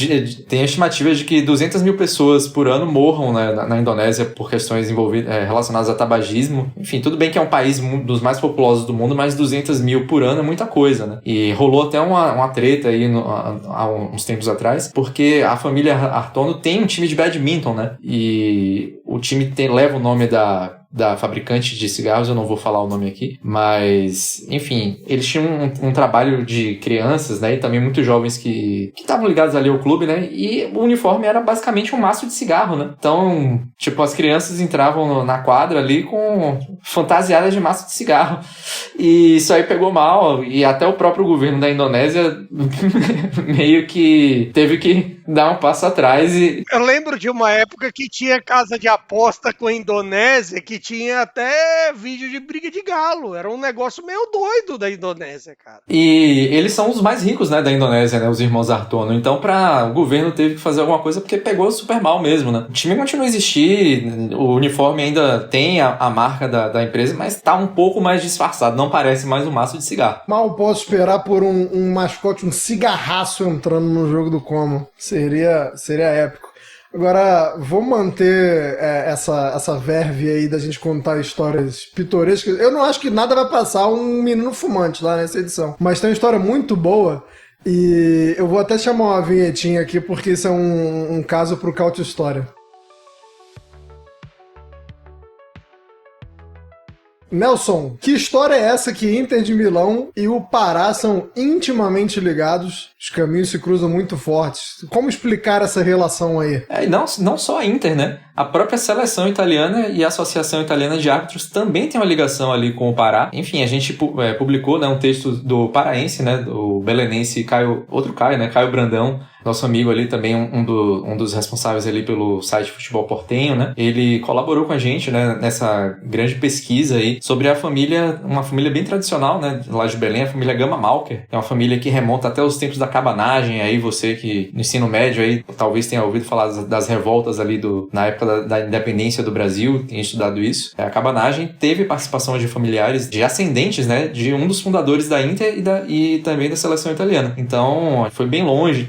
tem a estimativa de que 200 mil pessoas por ano morram, né, na Indonésia por questões relacionadas a tabagismo. Enfim, tudo bem que é um país dos mais populosos do mundo, mas 200 mil por ano é muita coisa, né? E rolou até uma treta aí há uns tempos atrás, porque a família Hartono tem um time de badminton, né? E o time leva o nome da fabricante de cigarros, eu não vou falar o nome aqui, mas, enfim, eles tinham um trabalho de crianças, né, e também muitos jovens que estavam ligados ali ao clube, né, e o uniforme era basicamente um maço de cigarro, né, então, tipo, as crianças entravam na quadra ali com fantasiadas de maço de cigarro, e isso aí pegou mal, e até o próprio governo da Indonésia meio que teve que dar um passo atrás e... Eu lembro de uma época que tinha casa de aposta com a Indonésia, que tinha até vídeo de briga de galo. Era um negócio meio doido da Indonésia, cara. E eles são os mais ricos, né, da Indonésia, né, os irmãos Hartono. Então, o governo teve que fazer alguma coisa porque pegou super mal mesmo, né. O time continua a existir, o uniforme ainda tem a marca da empresa, mas tá um pouco mais disfarçado. Não parece mais um maço de cigarro. Mal posso esperar por um mascote, um cigarraço entrando no jogo do Como. Seria épico. Agora, vou manter essa verve aí da gente contar histórias pitorescas. Eu não acho que nada vai passar um menino fumante lá nessa edição. Mas tem uma história muito boa e eu vou até chamar uma vinhetinha aqui porque isso é um caso pro Caute História. Nelson, que história é essa que Inter de Milão e o Pará são intimamente ligados? Os caminhos se cruzam muito fortes. Como explicar essa relação aí? Não só a Inter, né? A própria seleção italiana e a Associação Italiana de Árbitros também tem uma ligação ali com o Pará. Enfim, a gente publicou, né, um texto do paraense, né, do belenense Caio Brandão, nosso amigo ali também, um dos responsáveis ali pelo site Futebol Portenho, né? Ele colaborou com a gente, né, nessa grande pesquisa aí sobre uma família bem tradicional, né, lá de Belém, a família Gama Malker. É uma família que remonta até os tempos da cabanagem. Aí você que no ensino médio aí talvez tenha ouvido falar das revoltas ali na época da independência do Brasil, tem estudado isso. A cabanagem teve participação de familiares, de ascendentes, né, de um dos fundadores da Inter e também da seleção italiana. Então, foi bem longe.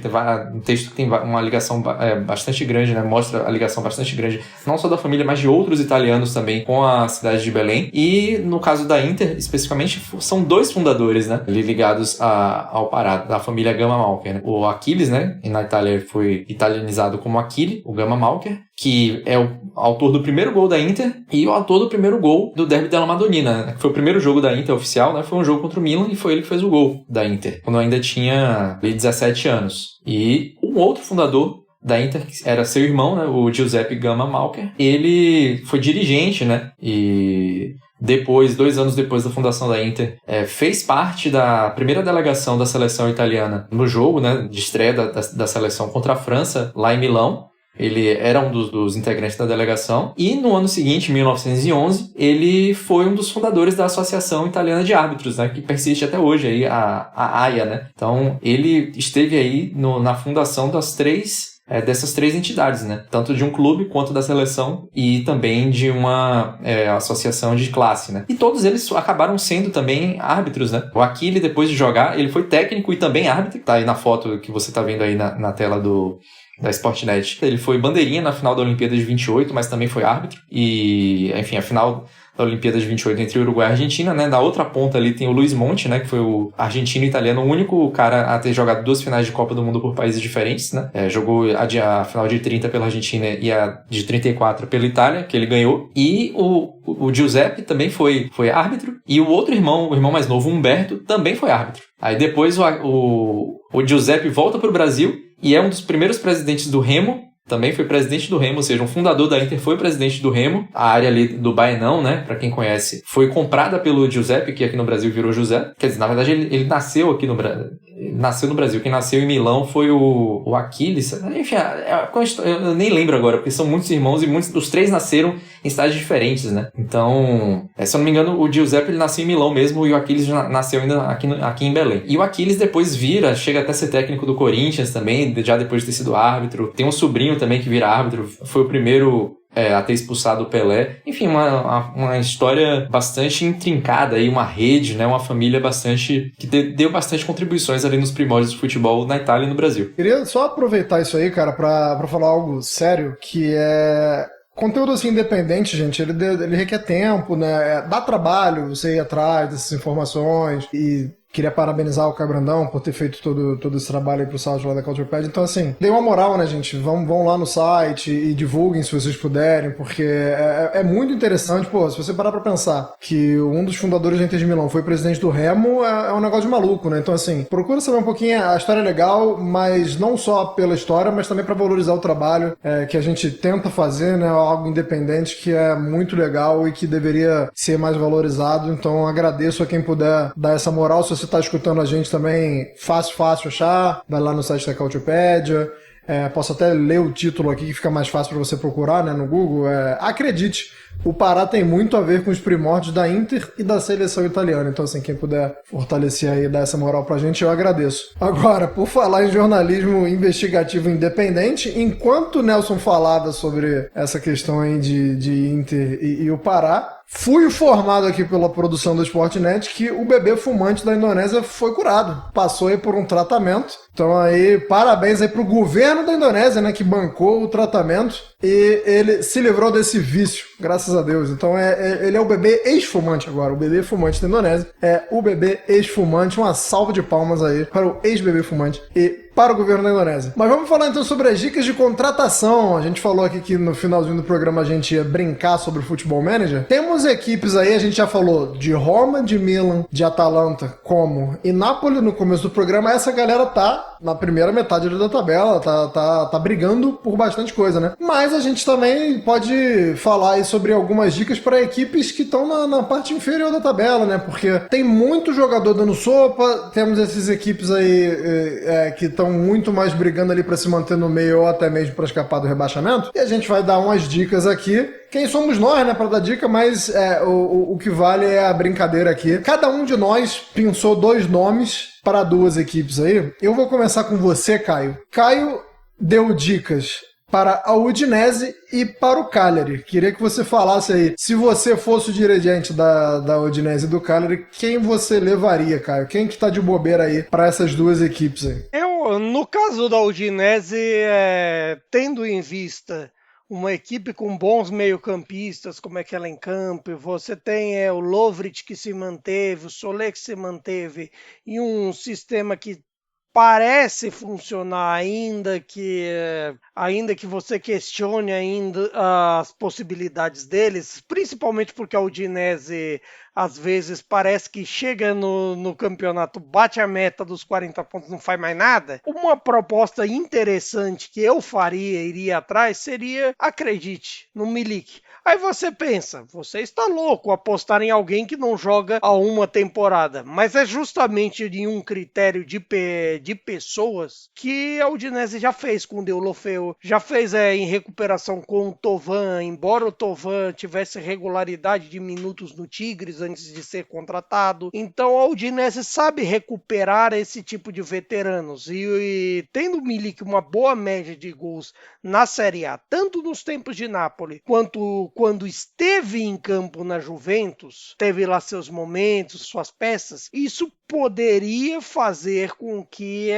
Um texto que tem uma ligação bastante grande, né, mostra a ligação bastante grande, não só da família, mas de outros italianos também com a cidade de Belém. E no caso da Inter, especificamente, são dois fundadores, né, ligados ao Pará, da família Gama Malker, né? O Achilles, né, e na Itália foi italianizado como Achille, o Gama Malker, que é o autor do primeiro gol da Inter e o autor do primeiro gol do Derby della Madonnina, né? Foi o primeiro jogo da Inter oficial, né? Foi um jogo contra o Milan e foi ele que fez o gol da Inter, quando ainda tinha 17 anos. E um outro fundador da Inter, que era seu irmão, né? O Giuseppe Gama Malker, ele foi dirigente, né? E depois, 2 anos depois da fundação da Inter, fez parte da primeira delegação da seleção italiana no jogo, né, de estreia da seleção contra a França, lá em Milão. Ele era um dos integrantes da delegação. E no ano seguinte, em 1911, ele foi um dos fundadores da Associação Italiana de Árbitros, né, que persiste até hoje, aí, a AIA, né? Então, ele esteve aí na fundação dessas 3 entidades, né? Tanto de um clube quanto da seleção e também de uma associação de classe, né? E todos eles acabaram sendo também árbitros, né? O Achille, depois de jogar, ele foi técnico e também árbitro. Tá aí na foto que você tá vendo aí na tela da Sportnet. Ele foi bandeirinha na final da Olimpíada de 28, mas também foi árbitro. E, enfim, a final da Olimpíada de 28 entre Uruguai e Argentina, né? Na outra ponta ali tem o Luiz Monte, né? Que foi o argentino e italiano, o único cara a ter jogado 2 finais de Copa do Mundo por países diferentes, né? Jogou a final de 30 pela Argentina e a de 34 pela Itália, que ele ganhou. E o Giuseppe também foi árbitro. E o outro irmão, o irmão mais novo, Humberto, também foi árbitro. Aí depois o Giuseppe volta para o Brasil e é um dos primeiros presidentes do Remo. Também foi presidente do Remo, ou seja, um fundador da Inter foi presidente do Remo. A área ali do Baenão, né, pra quem conhece, foi comprada pelo Giuseppe, que aqui no Brasil virou José. Quer dizer, na verdade, ele nasceu aqui no Brasil. nasceu no Brasil. Quem nasceu em Milão foi o Aquiles. Enfim, eu nem lembro agora, porque são muitos irmãos e os três nasceram em cidades diferentes, né? Então, se eu não me engano, o Giuseppe ele nasceu em Milão mesmo e o Aquiles nasceu ainda aqui em Belém. E o Aquiles depois chega até a ser técnico do Corinthians também, já depois de ter sido árbitro. Tem um sobrinho também que vira árbitro, foi o primeiro a ter expulsado o Pelé. Enfim, uma história bastante intrincada aí, uma rede, né? Uma família que deu bastante contribuições ali nos primórdios do futebol na Itália e no Brasil. Queria só aproveitar isso aí, cara, pra falar algo sério, que é... Conteúdo assim independente, gente, ele requer tempo, né? Dá trabalho você ir atrás dessas informações e... Queria parabenizar o Caio Brandão por ter feito todo esse trabalho aí pro site lá da CulturePad. Então, assim, dê uma moral, né, gente? Vão lá no site e divulguem se vocês puderem, porque é muito interessante. Pô, se você parar pra pensar que um dos fundadores da Inter de Milão foi presidente do Remo, é um negócio de maluco, né? Então, assim, procura saber um pouquinho. A história é legal, mas não só pela história, mas também pra valorizar o trabalho que a gente tenta fazer, né? Algo independente que é muito legal e que deveria ser mais valorizado. Então, agradeço a quem puder dar essa moral. Se você está escutando a gente também, fácil achar, vai lá no site da Culturepedia, posso até ler o título aqui que fica mais fácil para você procurar, né, no Google. Acredite, o Pará tem muito a ver com os primórdios da Inter e da seleção italiana, então assim, quem puder fortalecer aí e dar essa moral pra gente, eu agradeço. Agora, por falar em jornalismo investigativo independente, enquanto o Nelson falava sobre essa questão aí de Inter e o Pará, fui informado aqui pela produção do Sportnet que o bebê fumante da Indonésia foi curado. Passou aí por um tratamento. Então aí, parabéns aí pro governo da Indonésia, né, que bancou o tratamento e ele se livrou desse vício, graças a Deus. Então ele é o bebê ex-fumante agora, o bebê fumante da Indonésia. É o bebê ex-fumante. Uma salva de palmas aí para o ex-bebê fumante e para o governo da Indonésia. Mas vamos falar então sobre as dicas de contratação. A gente falou aqui que no finalzinho do programa a gente ia brincar sobre o Futebol Manager. Temos equipes aí, a gente já falou de Roma, de Milan, de Atalanta, Como e Napoli no começo do programa. Essa galera tá na primeira metade da tabela, tá brigando por bastante coisa, né? Mas a gente também pode falar aí sobre algumas dicas para equipes que estão na parte inferior da tabela, né? Porque tem muito jogador dando sopa, temos essas equipes aí que estão muito mais brigando ali para se manter no meio ou até mesmo para escapar do rebaixamento. E a gente vai dar umas dicas aqui. Quem somos nós, né, para dar dica, mas o que vale é a brincadeira aqui. Cada um de nós pensou 2 nomes para 2 equipes aí. Eu vou começar com você, Caio. Caio deu dicas para a Udinese e para o Cagliari. Queria que você falasse aí, se você fosse o dirigente da Udinese e do Cagliari, quem você levaria, Caio? Quem que tá de bobeira aí para essas 2 equipes aí? No caso da Udinese, tendo em vista uma equipe com bons meio-campistas, como é que ela em campo, você tem o Lovric que se manteve, o Solé que se manteve, e um sistema que parece funcionar, ainda que você questione ainda as possibilidades deles, principalmente porque a Udinese às vezes parece que chega no campeonato, bate a meta dos 40 pontos, não faz mais nada. Uma proposta interessante que eu iria atrás, seria, acredite, no Milik. Aí você pensa, você está louco apostar em alguém que não joga há uma temporada, mas é justamente em um critério de pessoas que a Udinese já fez com o Deulofeu, já fez em recuperação com o Tovan, embora o Tovan tivesse regularidade de minutos no Tigres antes de ser contratado. Então a Udinese sabe recuperar esse tipo de veteranos e tendo o Milik uma boa média de gols na Série A, tanto nos tempos de Napoli quanto quando esteve em campo na Juventus, teve lá seus momentos, suas peças, isso poderia fazer com que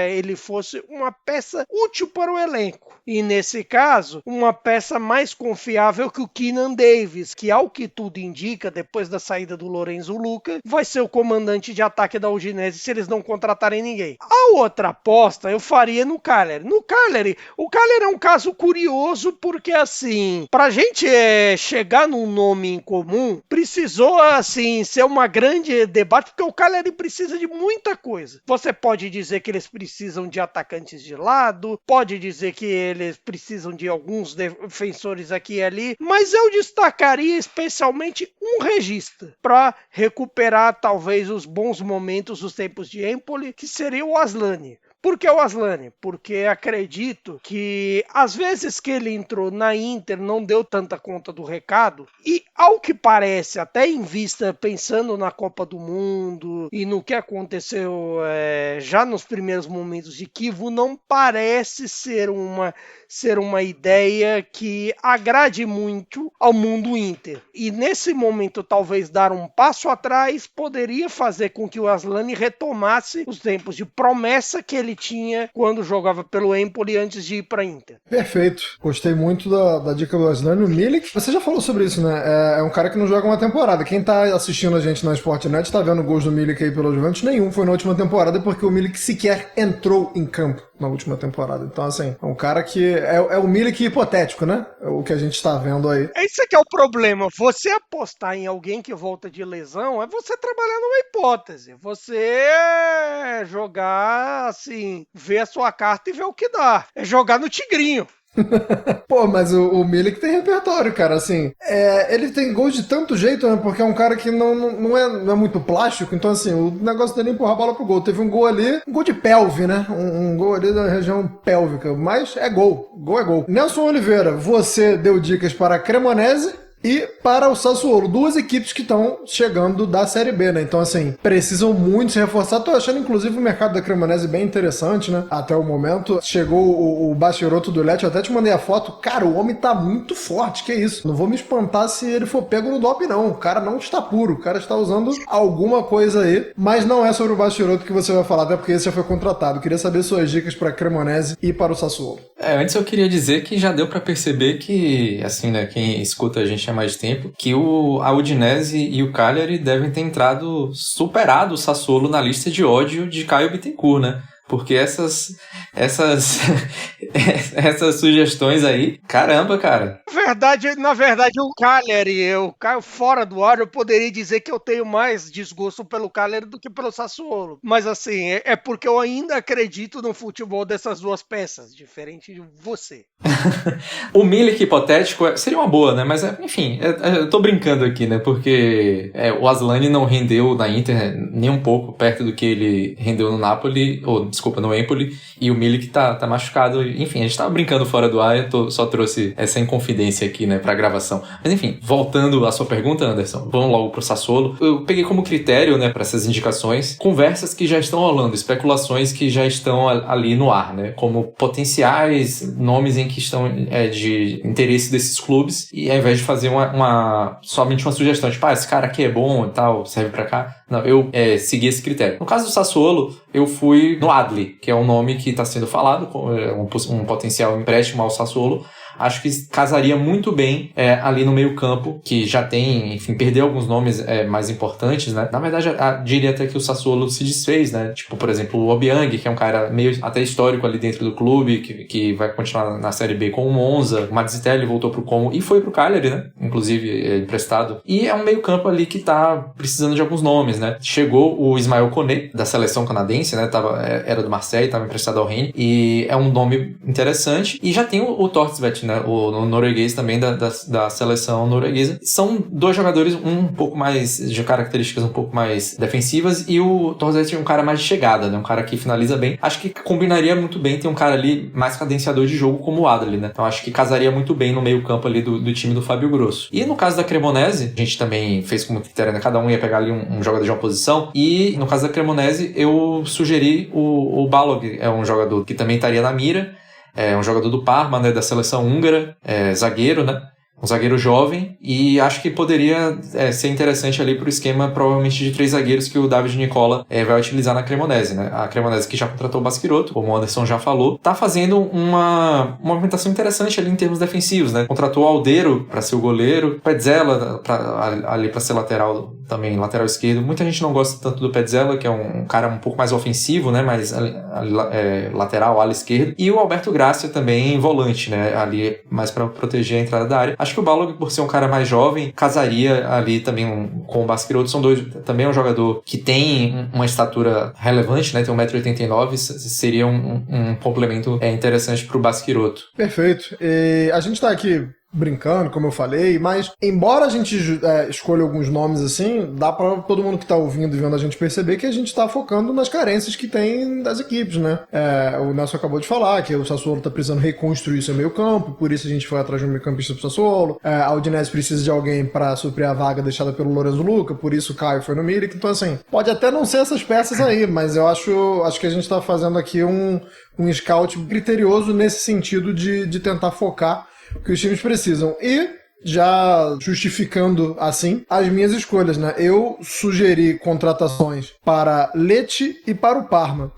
ele fosse uma peça útil para o elenco. E nesse caso, uma peça mais confiável que o Keenan Davis, que ao que tudo indica, depois da saída do Lorenzo Luca, vai ser o comandante de ataque da Udinese se eles não contratarem ninguém. A outra aposta eu faria no Cagliari. O Cagliari é um caso curioso porque, assim, pra gente chegar num nome em comum, precisou, assim, ser uma grande debate, porque o Cagliari precisa de muita coisa. Você pode dizer que eles precisam de atacantes de lado, pode dizer que eles precisam de alguns defensores aqui e ali, mas eu destacaria especialmente um regista. vista para recuperar talvez os bons momentos dos tempos de Empoli, que seria o Aslani. Por que o Aslani? Porque acredito que às vezes que ele entrou na Inter não deu tanta conta do recado e, ao que parece, até em vista pensando na Copa do Mundo e no que aconteceu já nos primeiros momentos de Kivu, não parece ser uma ideia que agrade muito ao mundo Inter. E nesse momento talvez dar um passo atrás poderia fazer com que o Aslani retomasse os tempos de promessa que ele tinha quando jogava pelo Empoli antes de ir para Inter. Perfeito. Gostei muito da dica do Aslani. O Milik, você já falou sobre isso, né? É um cara que não joga uma temporada. Quem tá assistindo a gente na Sportnet tá vendo gols do Milik aí pelo Juventus. Nenhum foi na última temporada, porque o Milik sequer entrou em campo na última temporada. Então, assim, é um cara que é o Milik hipotético, né? É o que a gente tá vendo aí. Esse que é o problema. Você apostar em alguém que volta de lesão é você trabalhar numa hipótese. Você jogar, assim, ver a sua carta e ver o que dá. É jogar no tigrinho. Pô, mas o Milik tem repertório, cara, assim, ele tem gols de tanto jeito, né, porque é um cara que não é muito plástico, então assim, o negócio dele é empurrar a bola pro gol. Teve um gol ali, um gol de pelve, né, um gol ali da região pélvica, mas é gol é gol. Nelson Oliveira, você deu dicas para a Cremonese e para o Sassuolo, duas equipes que estão chegando da Série B, né? Então, assim, precisam muito se reforçar. Tô achando, inclusive, o mercado da Cremonese bem interessante, né? Até o momento. Chegou o Bastiroto do Lecce, eu até te mandei a foto. Cara, o homem tá muito forte, que isso? Não vou me espantar se ele for pego no doping, não. O cara não está puro, o cara está usando alguma coisa aí. Mas não é sobre o Bastiroto que você vai falar, até porque esse já foi contratado. Queria saber suas dicas para a Cremonese e para o Sassuolo. Antes eu queria dizer que já deu pra perceber que, assim, né, quem escuta a gente há mais tempo, que a Udinese e o Cagliari devem ter superado o Sassuolo na lista de ódio de Caio Bittencourt, né? Porque essas sugestões aí, caramba, cara. Na verdade, o Cagliari, eu caio fora do ar, eu poderia dizer que eu tenho mais desgosto pelo Cagliari do que pelo Sassuolo. Mas assim, é porque eu ainda acredito no futebol dessas duas peças, diferente de você. O Milik hipotético seria uma boa, né? Mas, enfim, eu tô brincando aqui, né? Porque o Aslani não rendeu na Inter nem um pouco perto do que ele rendeu no Napoli, no Empoli, e o Milik tá machucado. Enfim, a gente tava brincando fora do ar, só trouxe essa inconfidência aqui, né, pra gravação. Mas, enfim, voltando à sua pergunta, Anderson, vamos logo pro Sassuolo. Eu peguei como critério, né, pra essas indicações, conversas que já estão rolando, especulações que já estão ali no ar, né? Como potenciais nomes em que estão de interesse desses clubes, e ao invés de fazer somente uma sugestão, tipo, esse cara aqui é bom e tal, serve pra cá. Não, eu segui esse critério. No caso do Sassuolo, eu fui no Adli, que é um nome que está sendo falado, um potencial empréstimo ao Sassuolo. Acho que casaria muito bem ali no meio campo, que já tem, enfim, perdeu alguns nomes mais importantes, né? Na verdade, diria até que o Sassuolo se desfez, né? Tipo, por exemplo, o Obiang, que é um cara meio até histórico ali dentro do clube, que vai continuar na Série B com o Monza. O Mazzitelli voltou pro Como e foi pro Cagliari, né? Inclusive, emprestado. E é um meio campo ali que tá precisando de alguns nomes, né? Chegou o Ismael Koné, da seleção canadense, né? Era do Marseille, estava emprestado ao Rennes, e é um nome interessante. E já tem o Torstvedt, né? O norueguês também da seleção norueguesa. São dois jogadores um pouco mais de características um pouco mais defensivas, e o Torstvedt é um cara mais de chegada, né? Um cara que finaliza bem. Acho que combinaria muito bem ter um cara ali mais cadenciador de jogo como o Adli, né? Então acho que casaria muito bem no meio campo ali do time do Fábio Grosso. E no caso da Cremonese, a gente também fez como critério, né? Cada um ia pegar ali um jogador de uma posição, e no caso da Cremonese eu sugeri o Balog, é um jogador que também estaria na mira. É um jogador do Parma, né, da seleção húngara, zagueiro, né? Um zagueiro jovem, e acho que poderia ser interessante ali pro esquema, provavelmente, de 3 zagueiros que o David Nicola vai utilizar na Cremonese, né? A Cremonese, que já contratou o Baschirotto, como o Anderson já falou, tá fazendo uma movimentação interessante ali em termos defensivos, né? Contratou o Aldeiro para ser o goleiro, o Petzela ali para ser lateral também, lateral esquerdo. Muita gente não gosta tanto do Petzela, que é um cara um pouco mais ofensivo, né? Mais lateral, ala esquerdo. E o Alberto Gracia também volante, né? Ali mais para proteger a entrada da área. Acho que o Balog, por ser um cara mais jovem, casaria ali também com o Baschirotto. São dois, também é um jogador que tem uma estatura relevante, né? Tem 1,89 m, seria um complemento interessante pro Baschirotto. Perfeito. E a gente tá aqui brincando, como eu falei, mas embora a gente escolha alguns nomes assim, dá pra todo mundo que tá ouvindo e vendo a gente perceber que a gente tá focando nas carências que tem das equipes, né? O Nelson acabou de falar que o Sassuolo tá precisando reconstruir seu meio campo, por isso a gente foi atrás de um meio campista pro Sassuolo. A Udinese precisa de alguém pra suprir a vaga deixada pelo Lorenzo Luca, por isso o Caio foi no Milik. Então assim, pode até não ser essas peças aí, mas eu acho que a gente tá fazendo aqui um scout criterioso nesse sentido de tentar focar o que os times precisam. E, já justificando, assim, as minhas escolhas, né? Eu sugeri contratações para Lecce e para o Parma.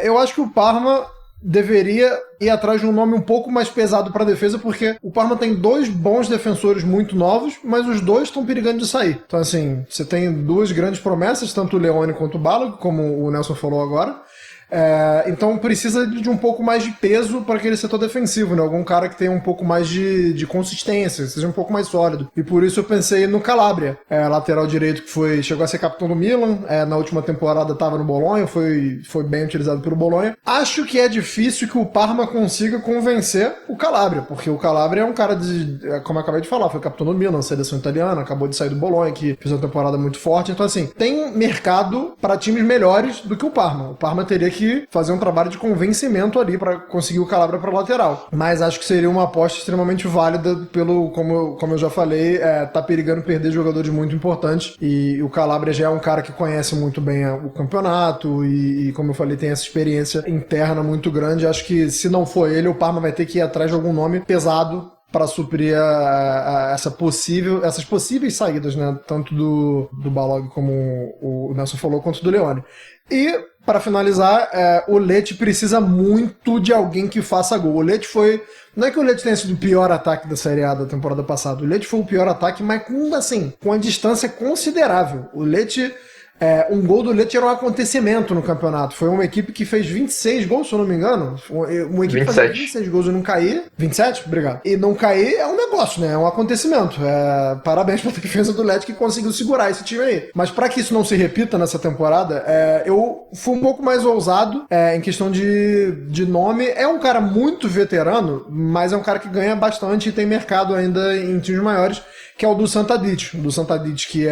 Eu acho que o Parma deveria ir atrás de um nome um pouco mais pesado para a defesa, porque o Parma tem 2 bons defensores muito novos, mas os 2 estão perigando de sair. Então, assim, você tem 2 grandes promessas, tanto o Leone quanto o Balo, como o Nelson falou agora. Então precisa de um pouco mais de peso para aquele setor defensivo, né? Algum cara que tenha um pouco mais de consistência, seja um pouco mais sólido. E por isso eu pensei no Calabria, lateral direito que chegou a ser capitão do Milan, na última temporada estava no Bolonha, foi bem utilizado pelo Bolonha. Acho que é difícil que o Parma consiga convencer o Calabria, porque o Calabria é um cara como eu acabei de falar, foi capitão do Milan, seleção italiana, acabou de sair do Bolonha, que fez uma temporada muito forte. Então assim, tem mercado para times melhores do que o Parma. O Parma teria que fazer um trabalho de convencimento ali para conseguir o Calabria para lateral. Mas acho que seria uma aposta extremamente válida como eu já falei, tá perigando perder jogadores muito importantes, e o Calabria já é um cara que conhece muito bem o campeonato e como eu falei, tem essa experiência interna muito grande. Acho que se não for ele, o Parma vai ter que ir atrás de algum nome pesado para suprir essas possíveis saídas, né? Tanto do Balog, como o Nelson falou, quanto do Leone. E, para finalizar, o Lecce precisa muito de alguém que faça gol. O Lecce foi... Não é que o Lecce tenha sido o pior ataque da Série A da temporada passada. O Lecce foi o pior ataque, mas com uma distância considerável. O Lecce... um gol do Lecce era um acontecimento no campeonato. Foi uma equipe que fez 26 gols, se eu não me engano. Uma equipe que fazia 26 gols e não cair. 27? Obrigado. E não cair é um negócio, né? É um acontecimento. Parabéns pra defesa do Lecce que conseguiu segurar esse time aí. Mas pra que isso não se repita nessa temporada, eu fui um pouco mais ousado em questão de nome. É um cara muito veterano, mas é um cara que ganha bastante e tem mercado ainda em times maiores, que é o do Santadic. O do Santadic, que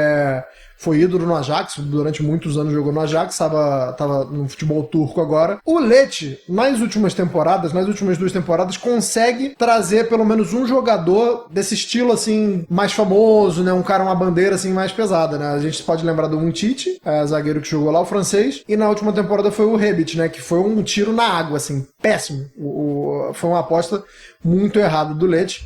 foi ídolo no Ajax, durante muitos anos jogou no Ajax, tava no futebol turco agora. O Lecce, nas últimas 2 temporadas, consegue trazer pelo menos um jogador desse estilo, assim, mais famoso, né? Um cara, uma bandeira, assim, mais pesada, né? A gente pode lembrar do Umtiti, zagueiro que jogou lá, o francês, e na última temporada foi o Rebic, né? Que foi um tiro na água, assim, péssimo. Foi uma aposta muito errada do Lecce.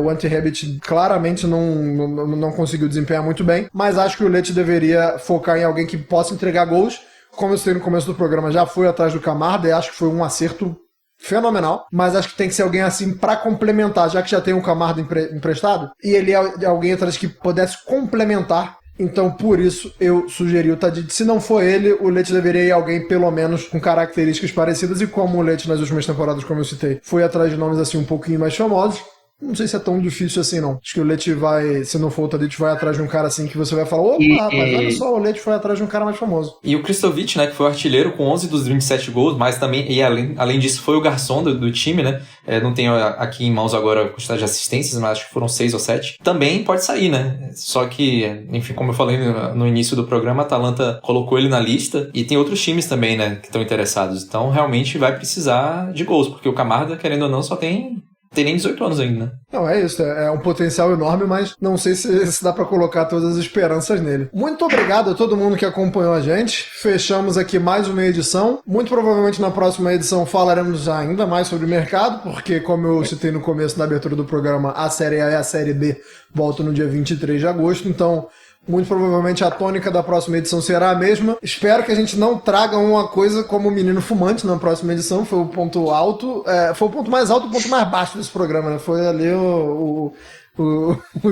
O Ante Rebic claramente não conseguiu desempenhar muito bem, mas acho que o Lecce deveria focar em alguém que possa entregar gols. Como eu sei no começo do programa, já foi atrás do Camarda e acho que foi um acerto fenomenal, mas acho que tem que ser alguém assim para complementar, já que já tem um Camarda emprestado, e ele é alguém atrás que pudesse complementar. Então, por isso, eu sugeri o Tadic. Se não for ele, o Lecce deveria ir alguém, pelo menos, com características parecidas, e como o Lecce, nas últimas temporadas, como eu citei, foi atrás de nomes assim um pouquinho mais famosos, não sei se é tão difícil assim, não. Acho que o Lecce vai, se não for o Tadic, vai atrás de um cara assim que você vai falar, opa, rapaz, olha só, o Lecce foi atrás de um cara mais famoso. E o Kristovic, né, que foi o artilheiro com 11 dos 27 gols, mas também, e além disso, foi o garçom do time, né? Não tenho aqui em mãos agora a quantidade de assistências, mas acho que foram 6 ou 7. Também pode sair, né? Só que, enfim, como eu falei no início do programa, a Atalanta colocou ele na lista e tem outros times também, né, que estão interessados. Então, realmente vai precisar de gols, porque o Camarda, querendo ou não, só tem nem 18 anos ainda, né? Não, é isso. É um potencial enorme, mas não sei se dá pra colocar todas as esperanças nele. Muito obrigado a todo mundo que acompanhou a gente. Fechamos aqui mais uma edição. Muito provavelmente na próxima edição falaremos ainda mais sobre o mercado, porque, como eu citei no começo da abertura do programa, a Série A e a Série B voltam no dia 23 de agosto, então muito provavelmente a tônica da próxima edição será a mesma. Espero que a gente não traga uma coisa como o Menino Fumante na próxima edição. Foi o ponto alto. Foi o ponto mais alto e o ponto mais baixo desse programa, né? Foi ali o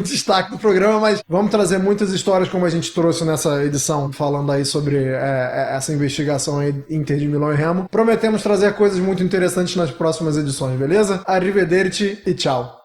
destaque do programa, mas vamos trazer muitas histórias como a gente trouxe nessa edição, falando aí sobre essa investigação aí Inter de Milão e Remo. Prometemos trazer coisas muito interessantes nas próximas edições, beleza? Arrivederci e tchau.